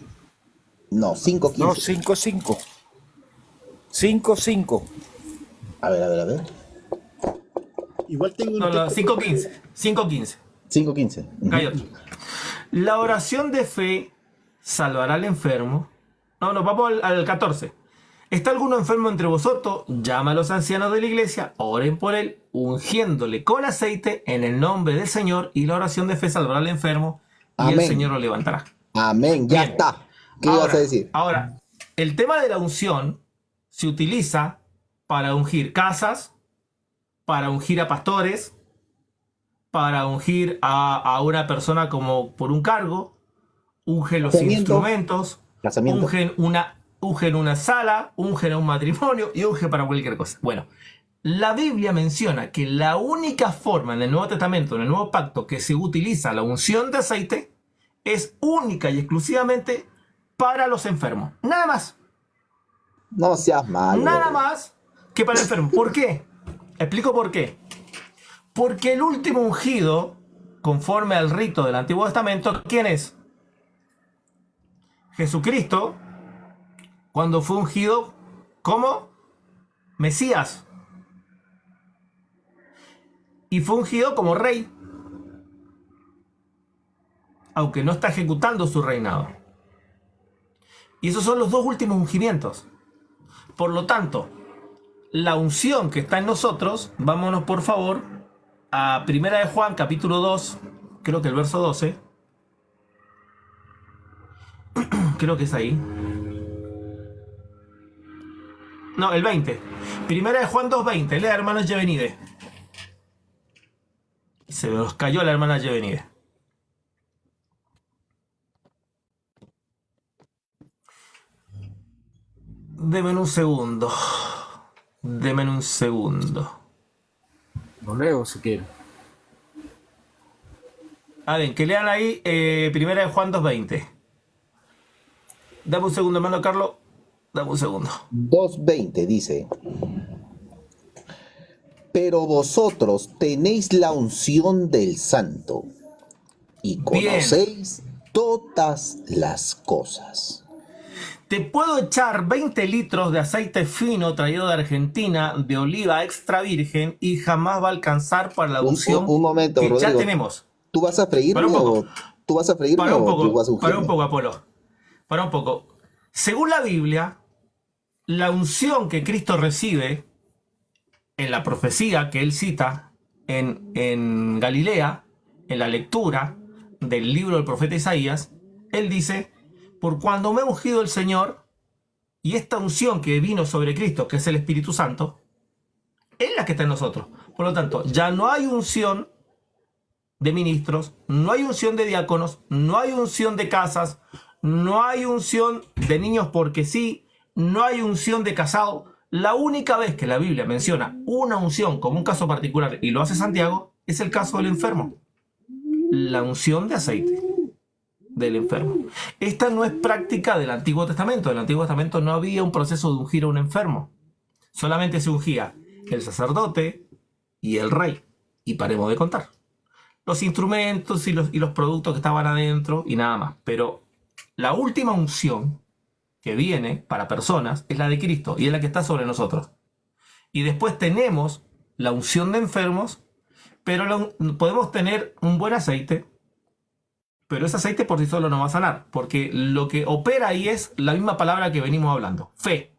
No, 5:15. No, 5-5. 5-5. A ver. Igual tengo un No, no, texto. 5:15. 5:15. 5:15. Acá hay otro. La oración de fe salvará al enfermo. No, vamos al 14. ¿Está alguno enfermo entre vosotros? Llama a los ancianos de la iglesia, oren por él, ungiéndole con aceite en el nombre del Señor, y la oración de fe salvará al enfermo y el Amén. Señor lo levantará. Amén, ya Bien. está. ¿Qué ibas a decir? Ahora, el tema de la unción se utiliza para ungir casas, para ungir a pastores, para ungir a una persona como por un cargo, ungen los Casamiento. instrumentos, Casamiento. ungen una sala, ungen a un matrimonio y ungen para cualquier cosa. Bueno, la Biblia menciona que la única forma en el Nuevo Testamento, en el Nuevo Pacto, que se utiliza la unción de aceite es única y exclusivamente para los enfermos. Nada más. No seas malo. Nada más que para el enfermo. ¿Por qué? Explico por qué. Porque el último ungido, conforme al rito del Antiguo Testamento, ¿quién es? Jesucristo, cuando fue ungido como Mesías. Y fue ungido como rey, aunque no está ejecutando su reinado. Y esos son los dos últimos ungimientos. Por lo tanto, la unción que está en nosotros, vámonos por favor a 1 de Juan, capítulo 2, creo que el verso 12. Creo que es ahí. No, el 20. 1 de Juan 2:20. Lea, hermano Yevenide. Se nos cayó la hermana Yevenide. Deme un segundo. Deme un segundo. Lo leo si quiero. A ver, que lean ahí 1 de Juan 2:20. Dame un segundo, hermano Carlos. Dame un segundo. 2:20 dice: pero vosotros tenéis la unción del Santo y conocéis todas las cosas. Te puedo echar 20 litros de aceite fino traído de Argentina, de oliva extra virgen, y jamás va a alcanzar para la unción Un momento, que Rodrigo. ya tenemos. ¿Tú vas a freírme o tú vas a freírme Para un o tú vas a poco, para un ungirme? poco, Apolo. Para un poco. Según la Biblia, la unción que Cristo recibe en la profecía que él cita en Galilea, en la lectura del libro del profeta Isaías, él dice: por cuando me ha ungido el Señor, y esta unción que vino sobre Cristo, que es el Espíritu Santo, es la que está en nosotros. Por lo tanto, ya no hay unción de ministros, no hay unción de diáconos, no hay unción de casas, no hay unción de niños porque sí, no hay unción de casado. La única vez que la Biblia menciona una unción como un caso particular, y lo hace Santiago, es el caso del enfermo. La unción de aceite del enfermo. Esta no es práctica del Antiguo Testamento. En el Antiguo Testamento no había un proceso de ungir a un enfermo. Solamente se ungía el sacerdote y el rey. Y paremos de contar. Los instrumentos y los productos que estaban adentro y nada más. Pero la última unción que viene para personas es la de Cristo y es la que está sobre nosotros. Y después tenemos la unción de enfermos, pero podemos tener un buen aceite, pero ese aceite por sí solo no va a sanar, porque lo que opera ahí es la misma palabra que venimos hablando, fe.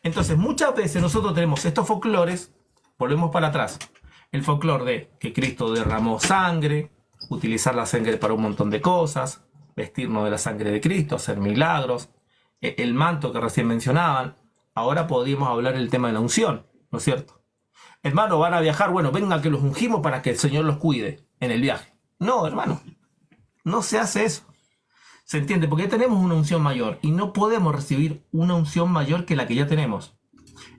Entonces muchas veces nosotros tenemos estos folclores, volvemos para atrás, el folclore de que Cristo derramó sangre, utilizar la sangre para un montón de cosas, vestirnos de la sangre de Cristo, hacer milagros, el manto que recién mencionaban. Ahora podríamos hablar del tema de la unción, ¿no es cierto? Hermano, van a viajar, bueno, vengan que los ungimos para que el Señor los cuide. en el viaje. No, hermano, no se hace eso. ¿Se entiende? Porque ya tenemos una unción mayor y no podemos recibir una unción mayor que la que ya tenemos.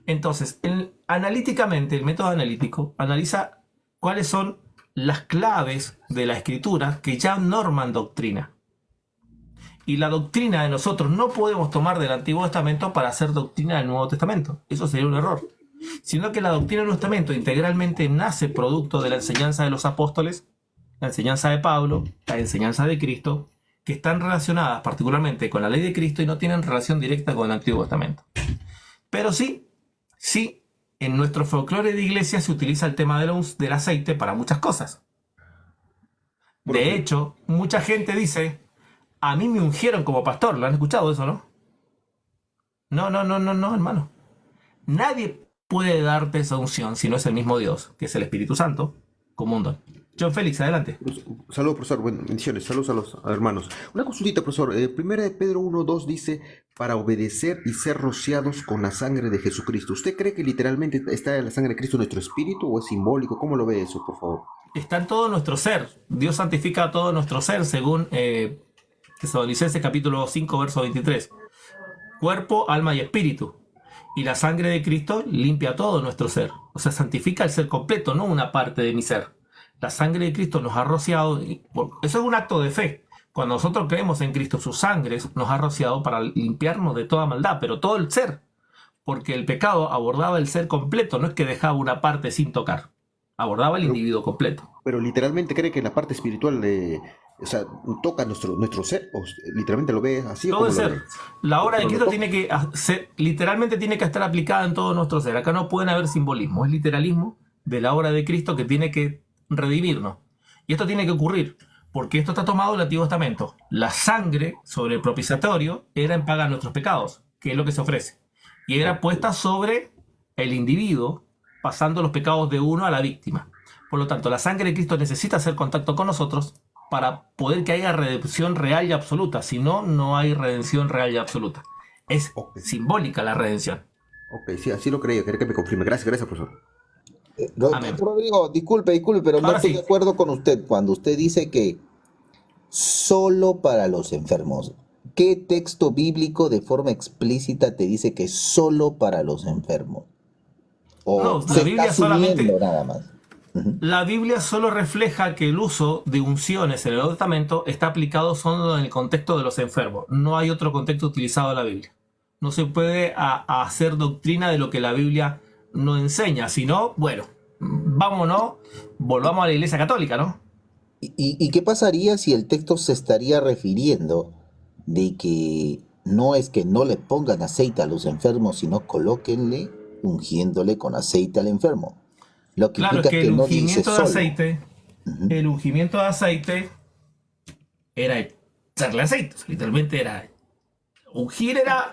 Entonces, analíticamente, el método analítico analiza cuáles son las claves de la escritura que ya norman doctrina. Y la doctrina de nosotros no podemos tomar del Antiguo Testamento para hacer doctrina del Nuevo Testamento. Eso sería un error. Sino que la doctrina del Nuevo Testamento integralmente nace producto de la enseñanza de los apóstoles, la enseñanza de Pablo, la enseñanza de Cristo, que están relacionadas particularmente con la ley de Cristo y no tienen relación directa con el Antiguo Testamento. Pero sí, en nuestro folclore de iglesia se utiliza el tema del aceite para muchas cosas. De hecho, mucha gente dice, a mí me ungieron como pastor. ¿Lo han escuchado eso, no? No, hermano. Nadie puede darte esa unción si no es el mismo Dios, que es el Espíritu Santo, como un don. John Félix, adelante. Saludos, profesor. Bueno, bendiciones. Saludos a los hermanos. Una consultita, profesor. Primera de Pedro 1:2 dice, para obedecer y ser rociados con la sangre de Jesucristo. ¿Usted cree que literalmente está la sangre de Cristo en nuestro espíritu o es simbólico? ¿Cómo lo ve eso, por favor? Está en todo nuestro ser. Dios santifica a todo nuestro ser, según Tesalonicenses capítulo 5, verso 23. Cuerpo, alma y espíritu. Y la sangre de Cristo limpia todo nuestro ser. O sea, santifica el ser completo, no una parte de mi ser. La sangre de Cristo nos ha rociado. Eso es un acto de fe. Cuando nosotros creemos en Cristo, su sangre nos ha rociado para limpiarnos de toda maldad, pero todo el ser. Porque el pecado abordaba el ser completo, no es que dejaba una parte sin tocar. Abordaba el individuo completo. Pero literalmente cree que la parte espiritual toca nuestro ser, o literalmente lo ve así. Todo el ser. La obra de Cristo literalmente tiene que estar aplicada en todo nuestro ser. Acá no pueden haber simbolismo, es literalismo de la obra de Cristo que tiene que redimirnos. Y esto tiene que ocurrir porque esto está tomado del Antiguo Testamento. La sangre sobre el propiciatorio era en paga de nuestros pecados, que es lo que se ofrece. Y era puesta sobre el individuo, pasando los pecados de uno a la víctima. Por lo tanto, la sangre de Cristo necesita hacer contacto con nosotros para poder que haya redención real y absoluta. Si no, no hay redención real y absoluta. Es simbólica la redención. Ok, sí, así lo creía. Quería que me confirme. Gracias, profesor. Rodrigo, disculpe, pero no estoy de acuerdo con usted cuando usted dice que solo para los enfermos. ¿Qué texto bíblico de forma explícita te dice que solo para los enfermos? ¿O no, se la Biblia está asumiendo solamente, nada más? la Biblia solo refleja que el uso de unciones en el Nuevo Testamento está aplicado solo en el contexto de los enfermos. No hay otro contexto utilizado en la Biblia. No se puede hacer doctrina de lo que la Biblia no enseña, sino, bueno, volvamos a la Iglesia Católica, ¿no? ¿Y qué pasaría si el texto se estaría refiriendo de que no es que no le pongan aceite a los enfermos, sino colóquenle ungiéndole con aceite al enfermo? Lo que claro, implica es que el no dice ungimiento de solo. aceite, el ungimiento de aceite era echarle aceite, o sea, literalmente era ungir, era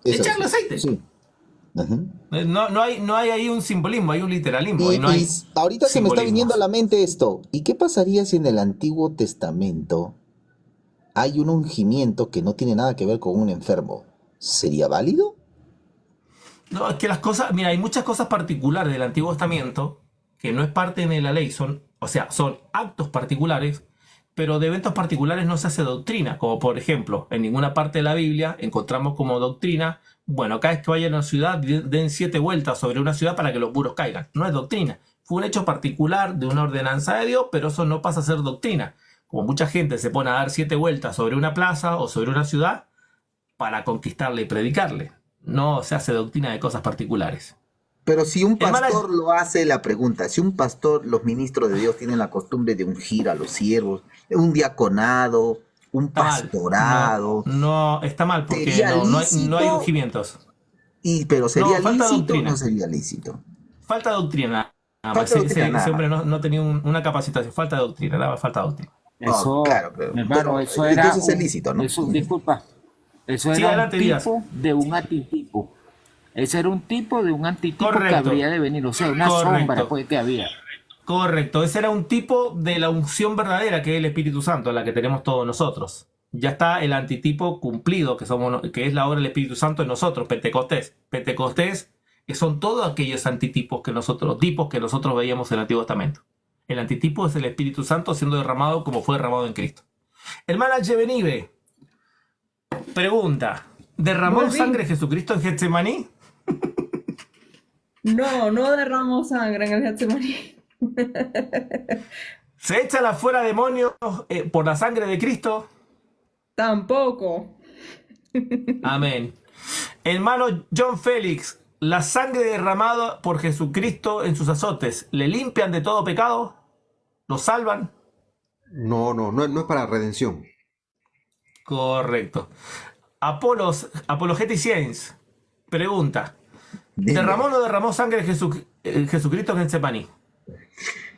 Eso echarle aceite. Sí. No hay ahí un simbolismo, hay un literalismo. Y no hay ahorita se me está simbolismos. viniendo a la mente esto. ¿Y qué pasaría si en el Antiguo Testamento hay un ungimiento que no tiene nada que ver con un enfermo? ¿Sería válido? No, es que las cosas, mira, hay muchas cosas particulares del Antiguo Testamento que no es parte de la ley, son actos particulares, pero de eventos particulares no se hace doctrina, como por ejemplo, en ninguna parte de la Biblia encontramos como doctrina, bueno, cada vez que vayan a una ciudad, den 7 vueltas sobre una ciudad para que los muros caigan. No es doctrina. Fue un hecho particular de una ordenanza de Dios, pero eso no pasa a ser doctrina. Como mucha gente se pone a dar 7 vueltas sobre una plaza o sobre una ciudad para conquistarle y predicarle. No se hace doctrina de cosas particulares. Pero si un pastor lo hace, la pregunta, si un pastor, los ministros de Dios tienen la costumbre de ungir a los siervos, un diaconado, un pastorado. No, está mal porque no hay ungimientos. Pero ¿sería lícito doctrina. o no sería lícito? Falta doctrina. Ese hombre no tenía una capacitación. Falta de doctrina, falta de doctrina. Eso, claro, hermano, eso era. Entonces es lícito, ¿no? Disculpa. Eso Sí, era adelante, un Díaz. tipo de un antitipo. Ese era un tipo de un antitipo Correcto. que habría de venir. O sea, una sombra pues, que había. Correcto. Ese era un tipo de la unción verdadera que es el Espíritu Santo, la que tenemos todos nosotros. Ya está el antitipo cumplido, que es la obra del Espíritu Santo en nosotros, Pentecostés. Pentecostés, que son todos aquellos antitipos tipos que nosotros veíamos en el Antiguo Testamento. El antitipo es el Espíritu Santo siendo derramado como fue derramado en Cristo. Hermana Yevenibe, pregunta, ¿derramó Volví. sangre Jesucristo en Getsemaní? No, no derramó sangre en el Getsemaní. ¿Se echan afuera demonios por la sangre de Cristo? Tampoco. Amén. Hermano John Félix, ¿la sangre derramada por Jesucristo en sus azotes le limpian de todo pecado? ¿Lo salvan? No es para redención. Correcto. Apologetics pregunta, Dime. ¿derramó o no derramó sangre Jesucristo en Getsemaní?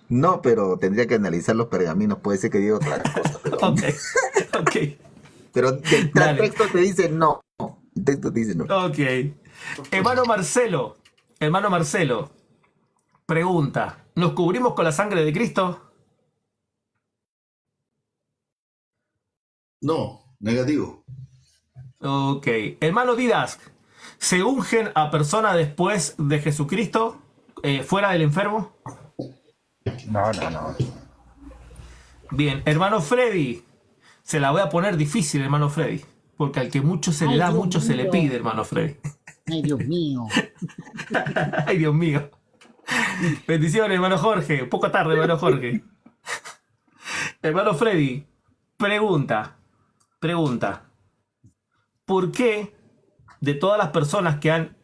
No, pero tendría que analizar los pergaminos. Puede ser que diga otra cosa. Ok, ok, Pero el Dale. texto te dice no. El texto te dice no. ok. Hermano Marcelo, pregunta, ¿nos cubrimos con la sangre de Cristo? No, negativo. Ok. Hermano Didask, ¿se ungen a personas después de Jesucristo fuera del enfermo? No. Bien. Hermano Freddy, se la voy a poner difícil, hermano Freddy, porque al que mucho se le da, Dios mucho se le mío. pide, hermano Freddy. Ay, Dios mío. Ay, Dios mío. Bendiciones, hermano Jorge. Un poco tarde, hermano Jorge. Hermano Freddy, pregunta. ¿Por qué de todas las personas que han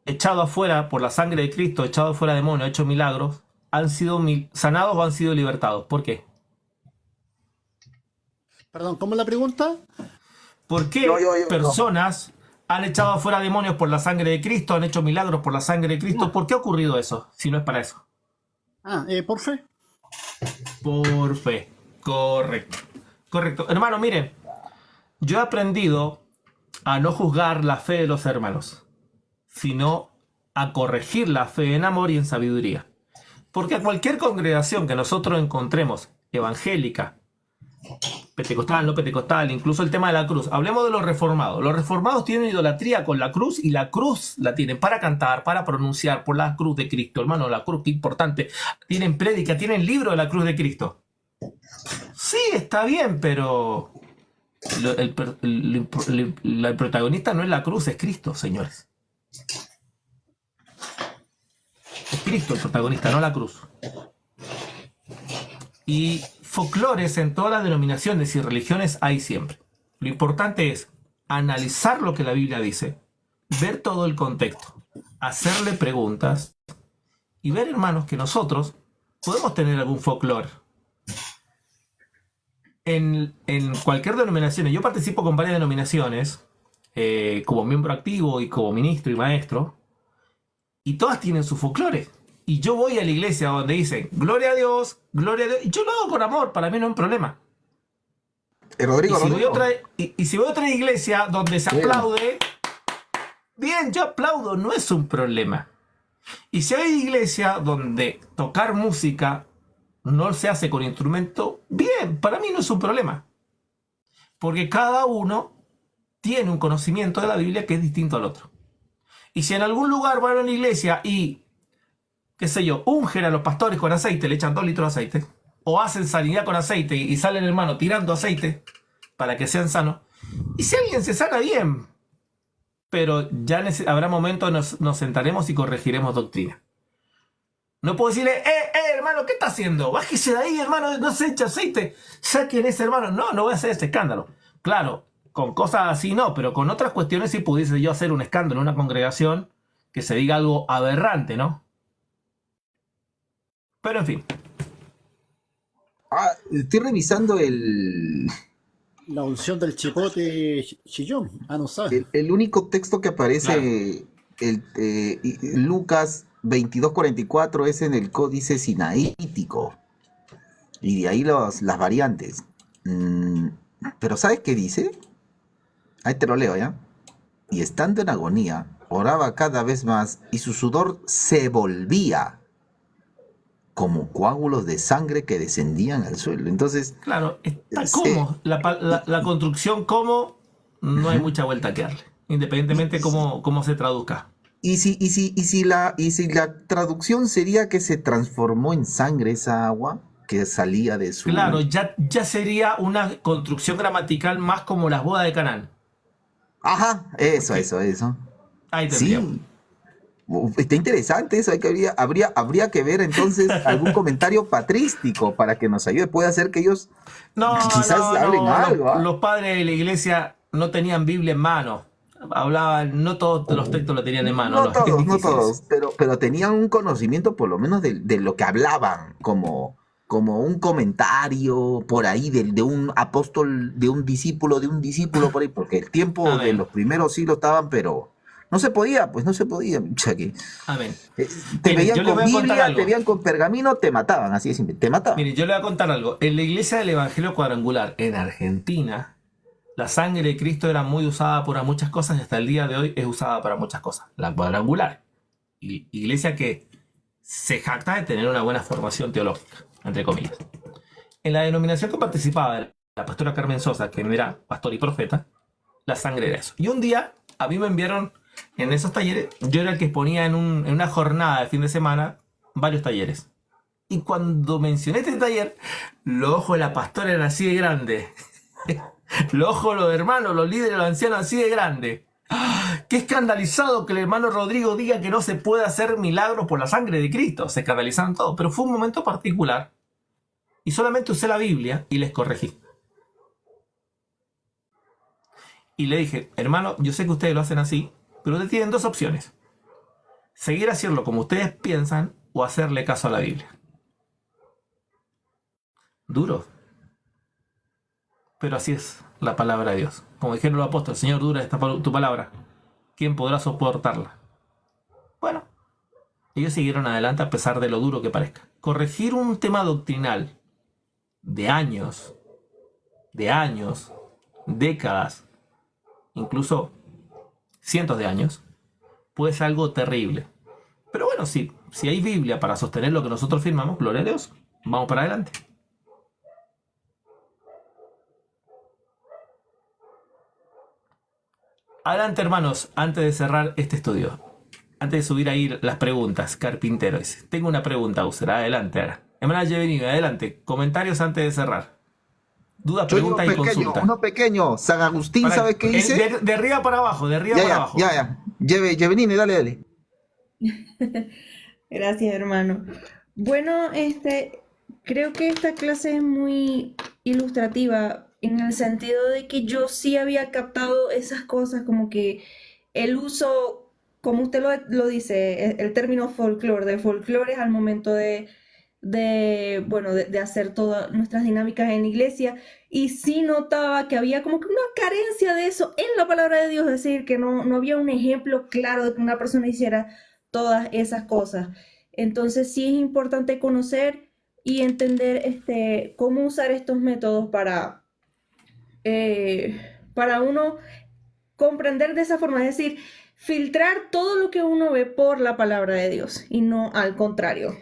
echado afuera por la sangre de Cristo, echado afuera demonios, hecho milagros, han sido sanados o han sido libertados? ¿Por qué? Perdón, ¿cómo es la pregunta? ¿Por qué Yo. personas han echado afuera demonios por la sangre de Cristo, han hecho milagros por la sangre de Cristo? ¿Por qué ha ocurrido eso, si no es para eso? Por fe. Por fe. Correcto. Hermano, mire, yo he aprendido a no juzgar la fe de los hermanos, sino a corregir la fe en amor y en sabiduría. Porque a cualquier congregación que nosotros encontremos, evangélica, pentecostal, no pentecostal, incluso el tema de la cruz, hablemos de los reformados. Los reformados tienen idolatría con la cruz y la cruz la tienen para cantar, para pronunciar por la cruz de Cristo. Hermano, la cruz, qué importante. Tienen prédica, tienen libro de la cruz de Cristo. Sí, está bien, pero el protagonista no es la cruz, es Cristo, señores. Es Cristo el protagonista, no la cruz. Y folclores en todas las denominaciones y religiones hay siempre. Lo importante es analizar lo que la Biblia dice, ver todo el contexto, hacerle preguntas y ver, hermanos, que nosotros podemos tener algún folclore. En cualquier denominación, yo participo con varias denominaciones como miembro activo y como ministro y maestro, y todas tienen su folclore. Y yo voy a la iglesia donde dicen gloria a Dios, y yo lo hago con amor, para mí no hay un problema. Rodrigo, Y si voy a otra iglesia donde se aplaude, bien, yo aplaudo, no es un problema. Y si hay iglesia donde tocar música no se hace con instrumento, bien, para mí no es un problema. Porque cada uno tiene un conocimiento de la Biblia que es distinto al otro. Y si en algún lugar van a una iglesia y, qué sé yo, ungen a los pastores con aceite, le echan 2 litros de aceite, o hacen sanidad con aceite y salen, hermano, tirando aceite para que sean sanos, y si alguien se sana, bien, pero ya habrá momentos nos sentaremos y corregiremos doctrina. No puedo decirle, hermano, ¿qué está haciendo? Bájese de ahí, hermano, no se eche aceite, saquen ese, hermano. No voy a hacer este escándalo. Claro, con cosas así no, pero con otras cuestiones sí pudiese yo hacer un escándalo en una congregación que se diga algo aberrante, ¿no? Pero en fin. Estoy revisando La unción del chipote chillón. No sabe. el único texto que aparece, Lucas 22:44, es en el códice sinaítico. Y de ahí las variantes. Pero ¿sabes qué dice? Ahí te lo leo, ¿ya? Y estando en agonía, oraba cada vez más y su sudor se volvía como coágulos de sangre que descendían al suelo. Entonces, Claro, está como la construcción como no hay mucha vuelta que darle, independientemente cómo se traduzca. y si la traducción sería que se transformó en sangre esa agua, que salía de su... Claro, ya sería una construcción gramatical más como las bodas de Canaán. Ajá, eso, Ok, eso. ahí tendríamos. Sí, está interesante eso. Habría que ver entonces algún comentario patrístico para que nos ayude. Puede hacer que ellos No, quizás no, hablen no. algo, ¿ah? Los padres de la iglesia no tenían Biblia en mano. Hablaban, no todos los textos lo tenían en mano, No no. Es todos, no difícil eso. todos, pero tenían un conocimiento por lo menos de lo que hablaban, como un comentario por ahí de un apóstol, de un discípulo por ahí, porque el tiempo de Amén. los primeros siglos estaban, pero no se podía, pues no se podía. Pucha, que, Amén. te Miren, veían yo les con voy a contar Biblia, te algo. veían con pergamino, te mataban, así de simple, te mataban. Miren, yo le voy a contar algo. En la iglesia del Evangelio Cuadrangular en Argentina, la sangre de Cristo era muy usada para muchas cosas y hasta el día de hoy es usada para muchas cosas. La Cuadrangular, iglesia que se jacta de tener una buena formación teológica, entre comillas. En la denominación que participaba la pastora Carmen Sosa, que era pastor y profeta, la sangre era eso. Y un día a mí me enviaron en esos talleres, yo era el que exponía en una jornada de fin de semana varios talleres. Y cuando mencioné este taller, los ojos de la pastora eran así de grandes. Los ojos de los hermanos, los líderes, los ancianos así de grandes. ¡Ah! Qué escandalizado que el hermano Rodrigo diga que no se puede hacer milagros por la sangre de Cristo. Se escandalizaron todos, pero fue un momento particular. Y solamente usé la Biblia y les corregí. Y le dije, hermano, yo sé que ustedes lo hacen así, pero ustedes tienen dos opciones. Seguir haciendo como ustedes piensan o hacerle caso a la Biblia. Duro. Pero así es la palabra de Dios. Como dijeron los apóstoles, Señor, dura esta tu palabra. ¿Quién podrá soportarla? Bueno, ellos siguieron adelante a pesar de lo duro que parezca. Corregir un tema doctrinal de años, décadas, incluso cientos de años, puede ser algo terrible. Pero bueno, si hay Biblia para sostener lo que nosotros firmamos, gloria a Dios, vamos para adelante. Adelante, hermanos, antes de cerrar este estudio, antes de subir ahí las preguntas, Carpintero dice, tengo una pregunta, User, adelante, haga. Hermana Yeveni, adelante, comentarios antes de cerrar. Duda, pregunta y consulta. Uno pequeño, San Agustín, ¿sabes qué dice? De arriba para abajo, de arriba para abajo. Ya. Llevenine, dale. Gracias, hermano. Bueno, creo que esta clase es muy ilustrativa en el sentido de que yo sí había captado esas cosas, como que el uso, como usted lo dice, el término folclore, de folclores al momento de hacer todas nuestras dinámicas en iglesia, y sí notaba que había como que una carencia de eso en la palabra de Dios, es decir, que no había un ejemplo claro de que una persona hiciera todas esas cosas. Entonces sí es importante conocer y entender cómo usar estos métodos para uno comprender de esa forma, es decir, filtrar todo lo que uno ve por la palabra de Dios y no al contrario.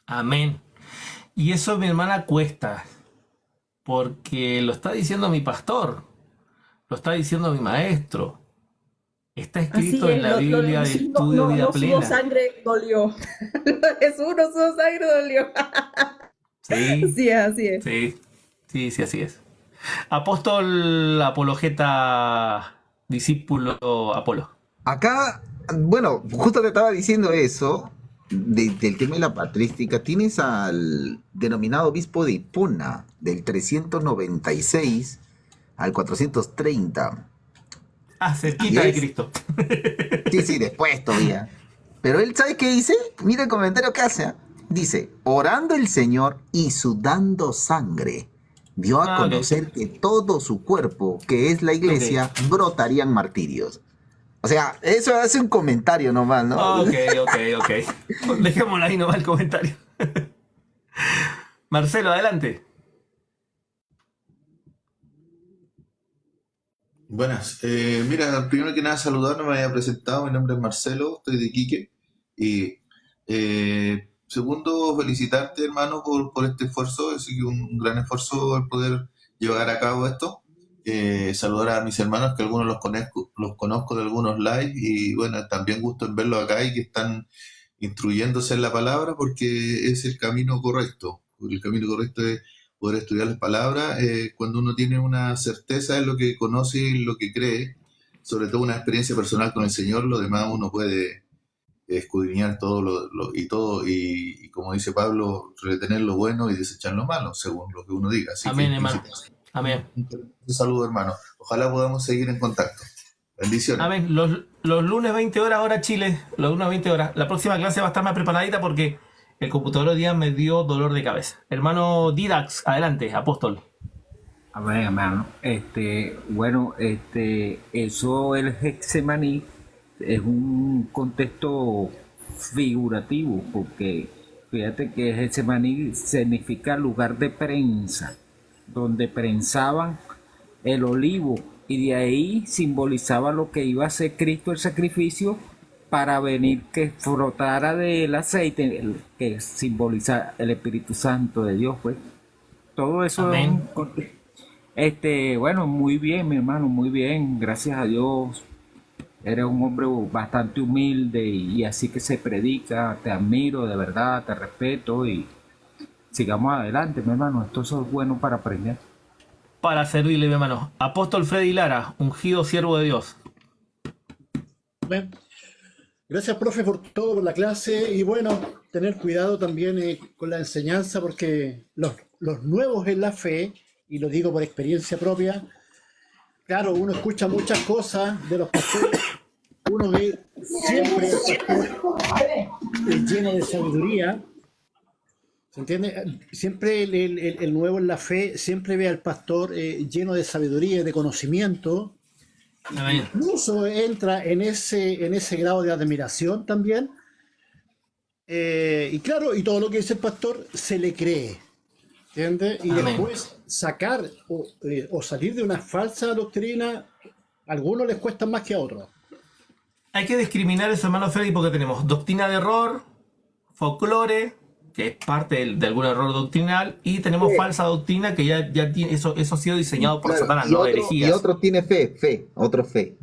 Amén. Y eso, mi hermana, cuesta, porque lo está diciendo mi pastor, lo está diciendo mi maestro. Está escrito en la Biblia de Estudio Vida Plena. Su sangre dolió. Lo de Jesús no su sangre dolió. Sí, Sí, así es. sí, así es. Apóstol, apologeta, discípulo, Apolo. Acá, bueno, justo te estaba diciendo eso, del tema de la patrística. Tienes al denominado obispo de Hipona, del 396 al 430. Cerquita de Cristo. Sí, después todavía. Pero él, ¿sabe qué dice? Mira el comentario que hace. Dice, orando el Señor y sudando sangre, dio a conocer que todo su cuerpo, que es la iglesia, brotarían martirios. O sea, eso hace un comentario nomás, ¿no? Ok. Dejémoslo ahí nomás el comentario. Marcelo, adelante. Buenas. Mira, primero que nada saludar, no me había presentado, mi nombre es Marcelo, estoy de Iquique. Y segundo, felicitarte, hermano, por este esfuerzo, es un gran esfuerzo el poder llevar a cabo esto. Saludar a mis hermanos, que algunos los conozco de algunos live, y bueno, también gusto en verlos acá y que están instruyéndose en la palabra porque es el camino correcto. El camino correcto es poder estudiar las palabras cuando uno tiene una certeza en lo que conoce y lo que cree, sobre todo una experiencia personal con el Señor. Lo demás uno puede escudriñar y como dice Pablo, retener lo bueno y desechar lo malo, según lo que uno diga. Así Amén, que, hermano. Amén. un saludo, hermano. Ojalá podamos seguir en contacto. Bendiciones. Amén. Los lunes 20 horas, hora Chile. Los lunes 20 horas. La próxima clase va a estar más preparadita porque el computador hoy día me dio dolor de cabeza. Hermano Didax, adelante, apóstol. A ver, hermano, eso el Getsemaní es un contexto figurativo, porque fíjate que Getsemaní significa lugar de prensa, donde prensaban el olivo, y de ahí simbolizaba lo que iba a ser Cristo, el sacrificio, para venir que frotara del aceite, que simboliza el Espíritu Santo de Dios, pues. Todo eso es Amén. bueno, muy bien, mi hermano, muy bien, gracias a Dios. Eres un hombre bastante humilde y así que se predica. Te admiro, de verdad, te respeto y sigamos adelante, mi hermano. Esto es bueno para aprender. Para servirle, mi hermano. Apóstol Freddy Lara, ungido siervo de Dios. Bien. Gracias, profe, por todo, por la clase. Y bueno, tener cuidado también con la enseñanza, porque los nuevos en la fe, y lo digo por experiencia propia, claro, uno escucha muchas cosas de los pastores, uno ve siempre lleno de sabiduría, ¿se entiende? Siempre el nuevo en la fe siempre ve al pastor lleno de sabiduría y de conocimiento. Amén. Incluso entra en ese grado de admiración también. Y claro, y todo lo que dice el pastor se le cree, ¿entiendes? Y Amén. después sacar o salir de una falsa doctrina, a algunos les cuesta más que a otros. Hay que discriminar eso, hermano Freddy, porque tenemos doctrina de error, folclore, que es parte de algún error doctrinal, y tenemos falsa doctrina, que ya tiene, eso ha sido diseñado por Satanás, ¿no? Herejías. Y otro tiene otro fe.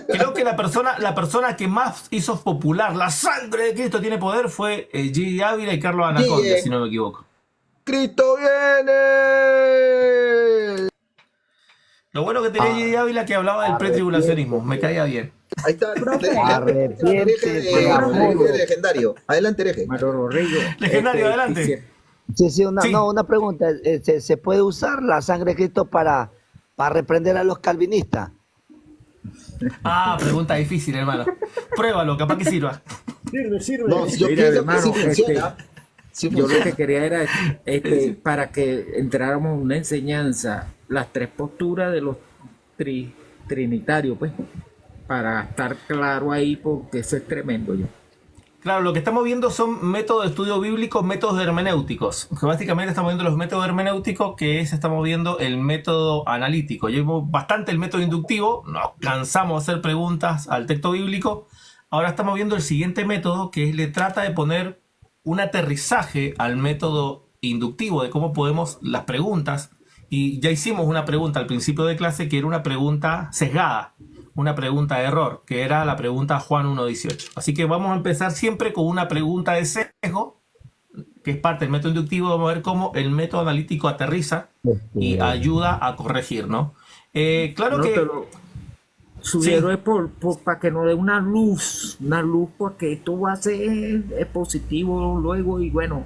Creo que la persona que más hizo popular la sangre de Cristo tiene poder fue G. Ávila y Carlos Anaconda, si no me equivoco. ¡Cristo viene! Lo bueno que tenía G. Ávila que hablaba del pretribulacionismo, me caía bien. Ahí está, legendario. Adelante, hereje. Legendario, adelante. Sí, una pregunta. ¿Se puede usar la sangre de Cristo para reprender a los calvinistas? Pregunta difícil, hermano. Pruébalo, capaz que sirva. Sirve. No, yo Mira, pienso hermano, que sí funciona. yo lo que quería era para que entráramos en una enseñanza, las tres posturas de los trinitarios, pues, para estar claro ahí, porque eso es tremendo ya. Claro, lo que estamos viendo son métodos de estudio bíblico, métodos hermenéuticos. Que básicamente estamos viendo los métodos hermenéuticos, que es, estamos viendo el método analítico. Llevamos bastante el método inductivo, nos cansamos de hacer preguntas al texto bíblico. Ahora estamos viendo el siguiente método, que le trata de poner un aterrizaje al método inductivo, de cómo podemos las preguntas. Y ya hicimos una pregunta al principio de clase, que era una pregunta sesgada, una pregunta de error, que era la pregunta Juan 1.18. Así que vamos a empezar siempre con una pregunta de sesgo, que es parte del método inductivo. Vamos a ver cómo el método analítico aterriza y ayuda a corregir, ¿no? Claro No, que... pero sugiero es para que nos dé una luz, porque esto va a ser positivo luego, y bueno,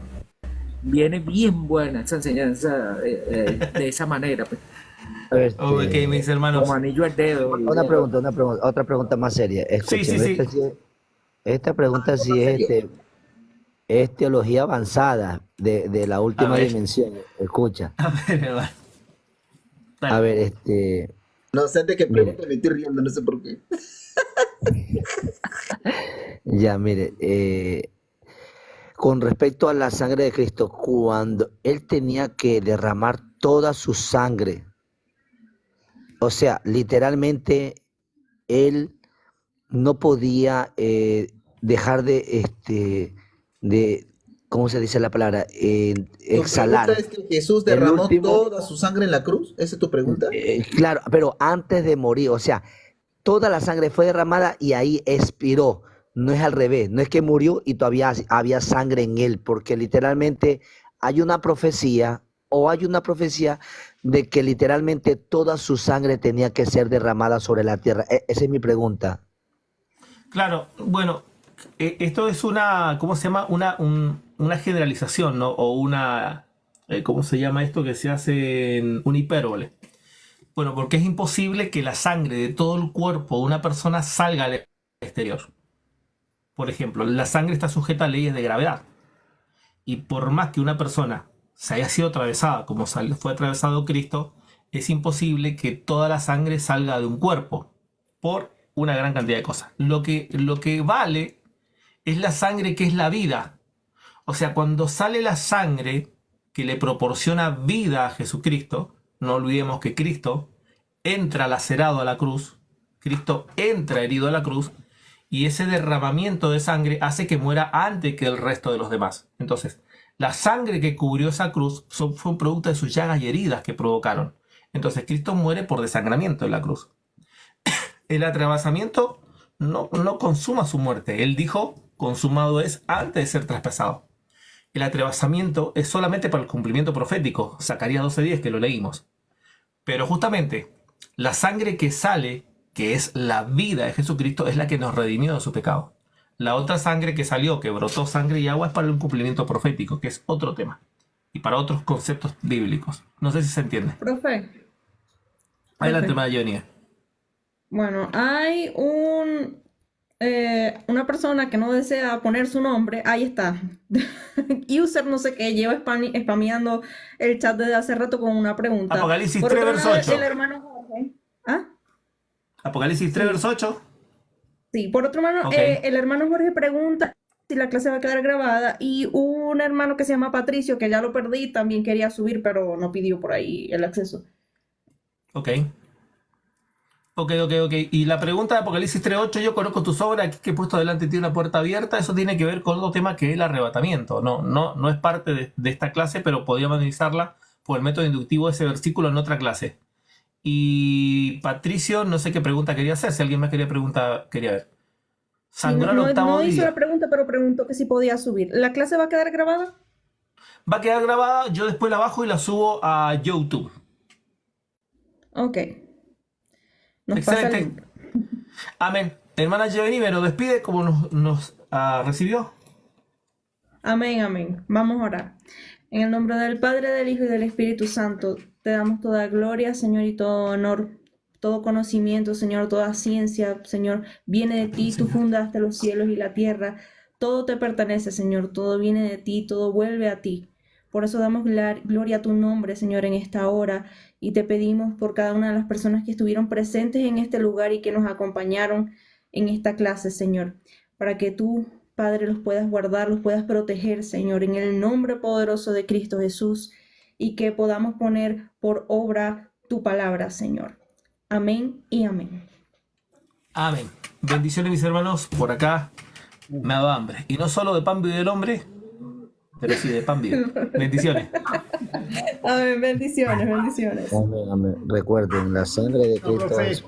viene bien buena esa enseñanza de esa manera, pues. Ok, mis hermanos. Como anillo al dedo. Otra pregunta más seria. Escuchen, Sí. esta pregunta sí es teología avanzada de la última dimensión. Escucha. A ver, hermano. Dale. A ver, No sé de qué pregunta me estoy riendo, no sé por qué. ya, mire, con respecto a la sangre de Cristo, cuando Él tenía que derramar toda su sangre, o sea, literalmente Él no podía dejar de, ¿cómo se dice la palabra? Exhalar. ¿Tu pregunta es que Jesús derramó toda su sangre en la cruz? ¿Esa es tu pregunta? Claro, pero antes de morir, o sea, toda la sangre fue derramada y ahí expiró. no es al revés, no es que murió y todavía había sangre en él, porque literalmente hay una profecía de que literalmente toda su sangre tenía que ser derramada sobre la tierra. Esa es mi pregunta. Claro, bueno, esto es una, ¿cómo se llama? Una generalización, ¿no? O una, ¿cómo se llama esto que se hace en una hipérbole? Bueno, porque es imposible que la sangre de todo el cuerpo de una persona salga al exterior. Por ejemplo, la sangre está sujeta a leyes de gravedad. Y por más que una persona se haya sido atravesada como fue atravesado Cristo, es imposible que toda la sangre salga de un cuerpo por una gran cantidad de cosas. Lo que vale es la sangre que es la vida. O sea, cuando sale la sangre que le proporciona vida a Jesucristo, no olvidemos que Cristo entra lacerado a la cruz, Cristo entra herido a la cruz, y ese derramamiento de sangre hace que muera antes que el resto de los demás. Entonces, la sangre que cubrió esa cruz fue un producto de sus llagas y heridas que provocaron. Entonces, Cristo muere por desangramiento en la cruz. El atravesamiento no consuma su muerte. Él dijo, consumado es, antes de ser traspasado. El atravesamiento es solamente para el cumplimiento profético, Zacarías 12:10, que lo leímos. Pero justamente, la sangre que sale, que es la vida de Jesucristo, es la que nos redimió de su pecado. La otra sangre que salió, que brotó sangre y agua, es para el cumplimiento profético, que es otro tema. Y para otros conceptos bíblicos. No sé si se entiende. Profe. Adelante, Mayonía. Bueno, hay una persona que no desea poner su nombre. Ahí está. User no sé qué, lleva spameando el chat desde hace rato con una pregunta. Apocalipsis Por 3, otro verso lado, 8. el hermano Jorge. ¿Ah? Apocalipsis 3, verso 8. Sí, por otro lado, Ok. el hermano Jorge pregunta si la clase va a quedar grabada, y un hermano que se llama Patricio, que ya lo perdí, también quería subir, pero no pidió por ahí el acceso. Ok. Y la pregunta de Apocalipsis 3.8, yo conozco tus obras, aquí que he puesto delante de ti una puerta abierta, eso tiene que ver con otro tema que es el arrebatamiento. No es parte de esta clase, pero podríamos analizarla por el método inductivo de ese versículo en otra clase. Y Patricio, no sé qué pregunta quería hacer, si alguien más quería ver. Sí, Sangró al octavo no hizo día. la pregunta, pero preguntó que si podía subir. ¿La clase va a quedar grabada? Va a quedar grabada, yo después la bajo y la subo a YouTube. Ok. Nos pasa el Excelente. link. Amén. Hermana Giovanni, ¿me lo despide como nos recibió? Amén, amén. Vamos a orar. En el nombre del Padre, del Hijo y del Espíritu Santo, te damos toda gloria, Señor, y todo honor, todo conocimiento, Señor, toda ciencia, Señor, viene de ti, tú fundaste los cielos y la tierra, todo te pertenece, Señor, todo viene de ti, todo vuelve a ti. Por eso damos gloria a tu nombre, Señor, en esta hora, y te pedimos por cada una de las personas que estuvieron presentes en este lugar y que nos acompañaron en esta clase, Señor, para que tú, Padre, los puedas guardar, los puedas proteger, Señor, en el nombre poderoso de Cristo Jesús, y que podamos poner por obra tu palabra, Señor. Amén y amén. Amén. Bendiciones, mis hermanos. Por acá me ha dado hambre. Y no solo de pan vive el hombre, pero sí de pan vive. Bendiciones. Amén, bendiciones, bendiciones. Amén, amén. Recuerden, la sangre de No, Cristo profe. es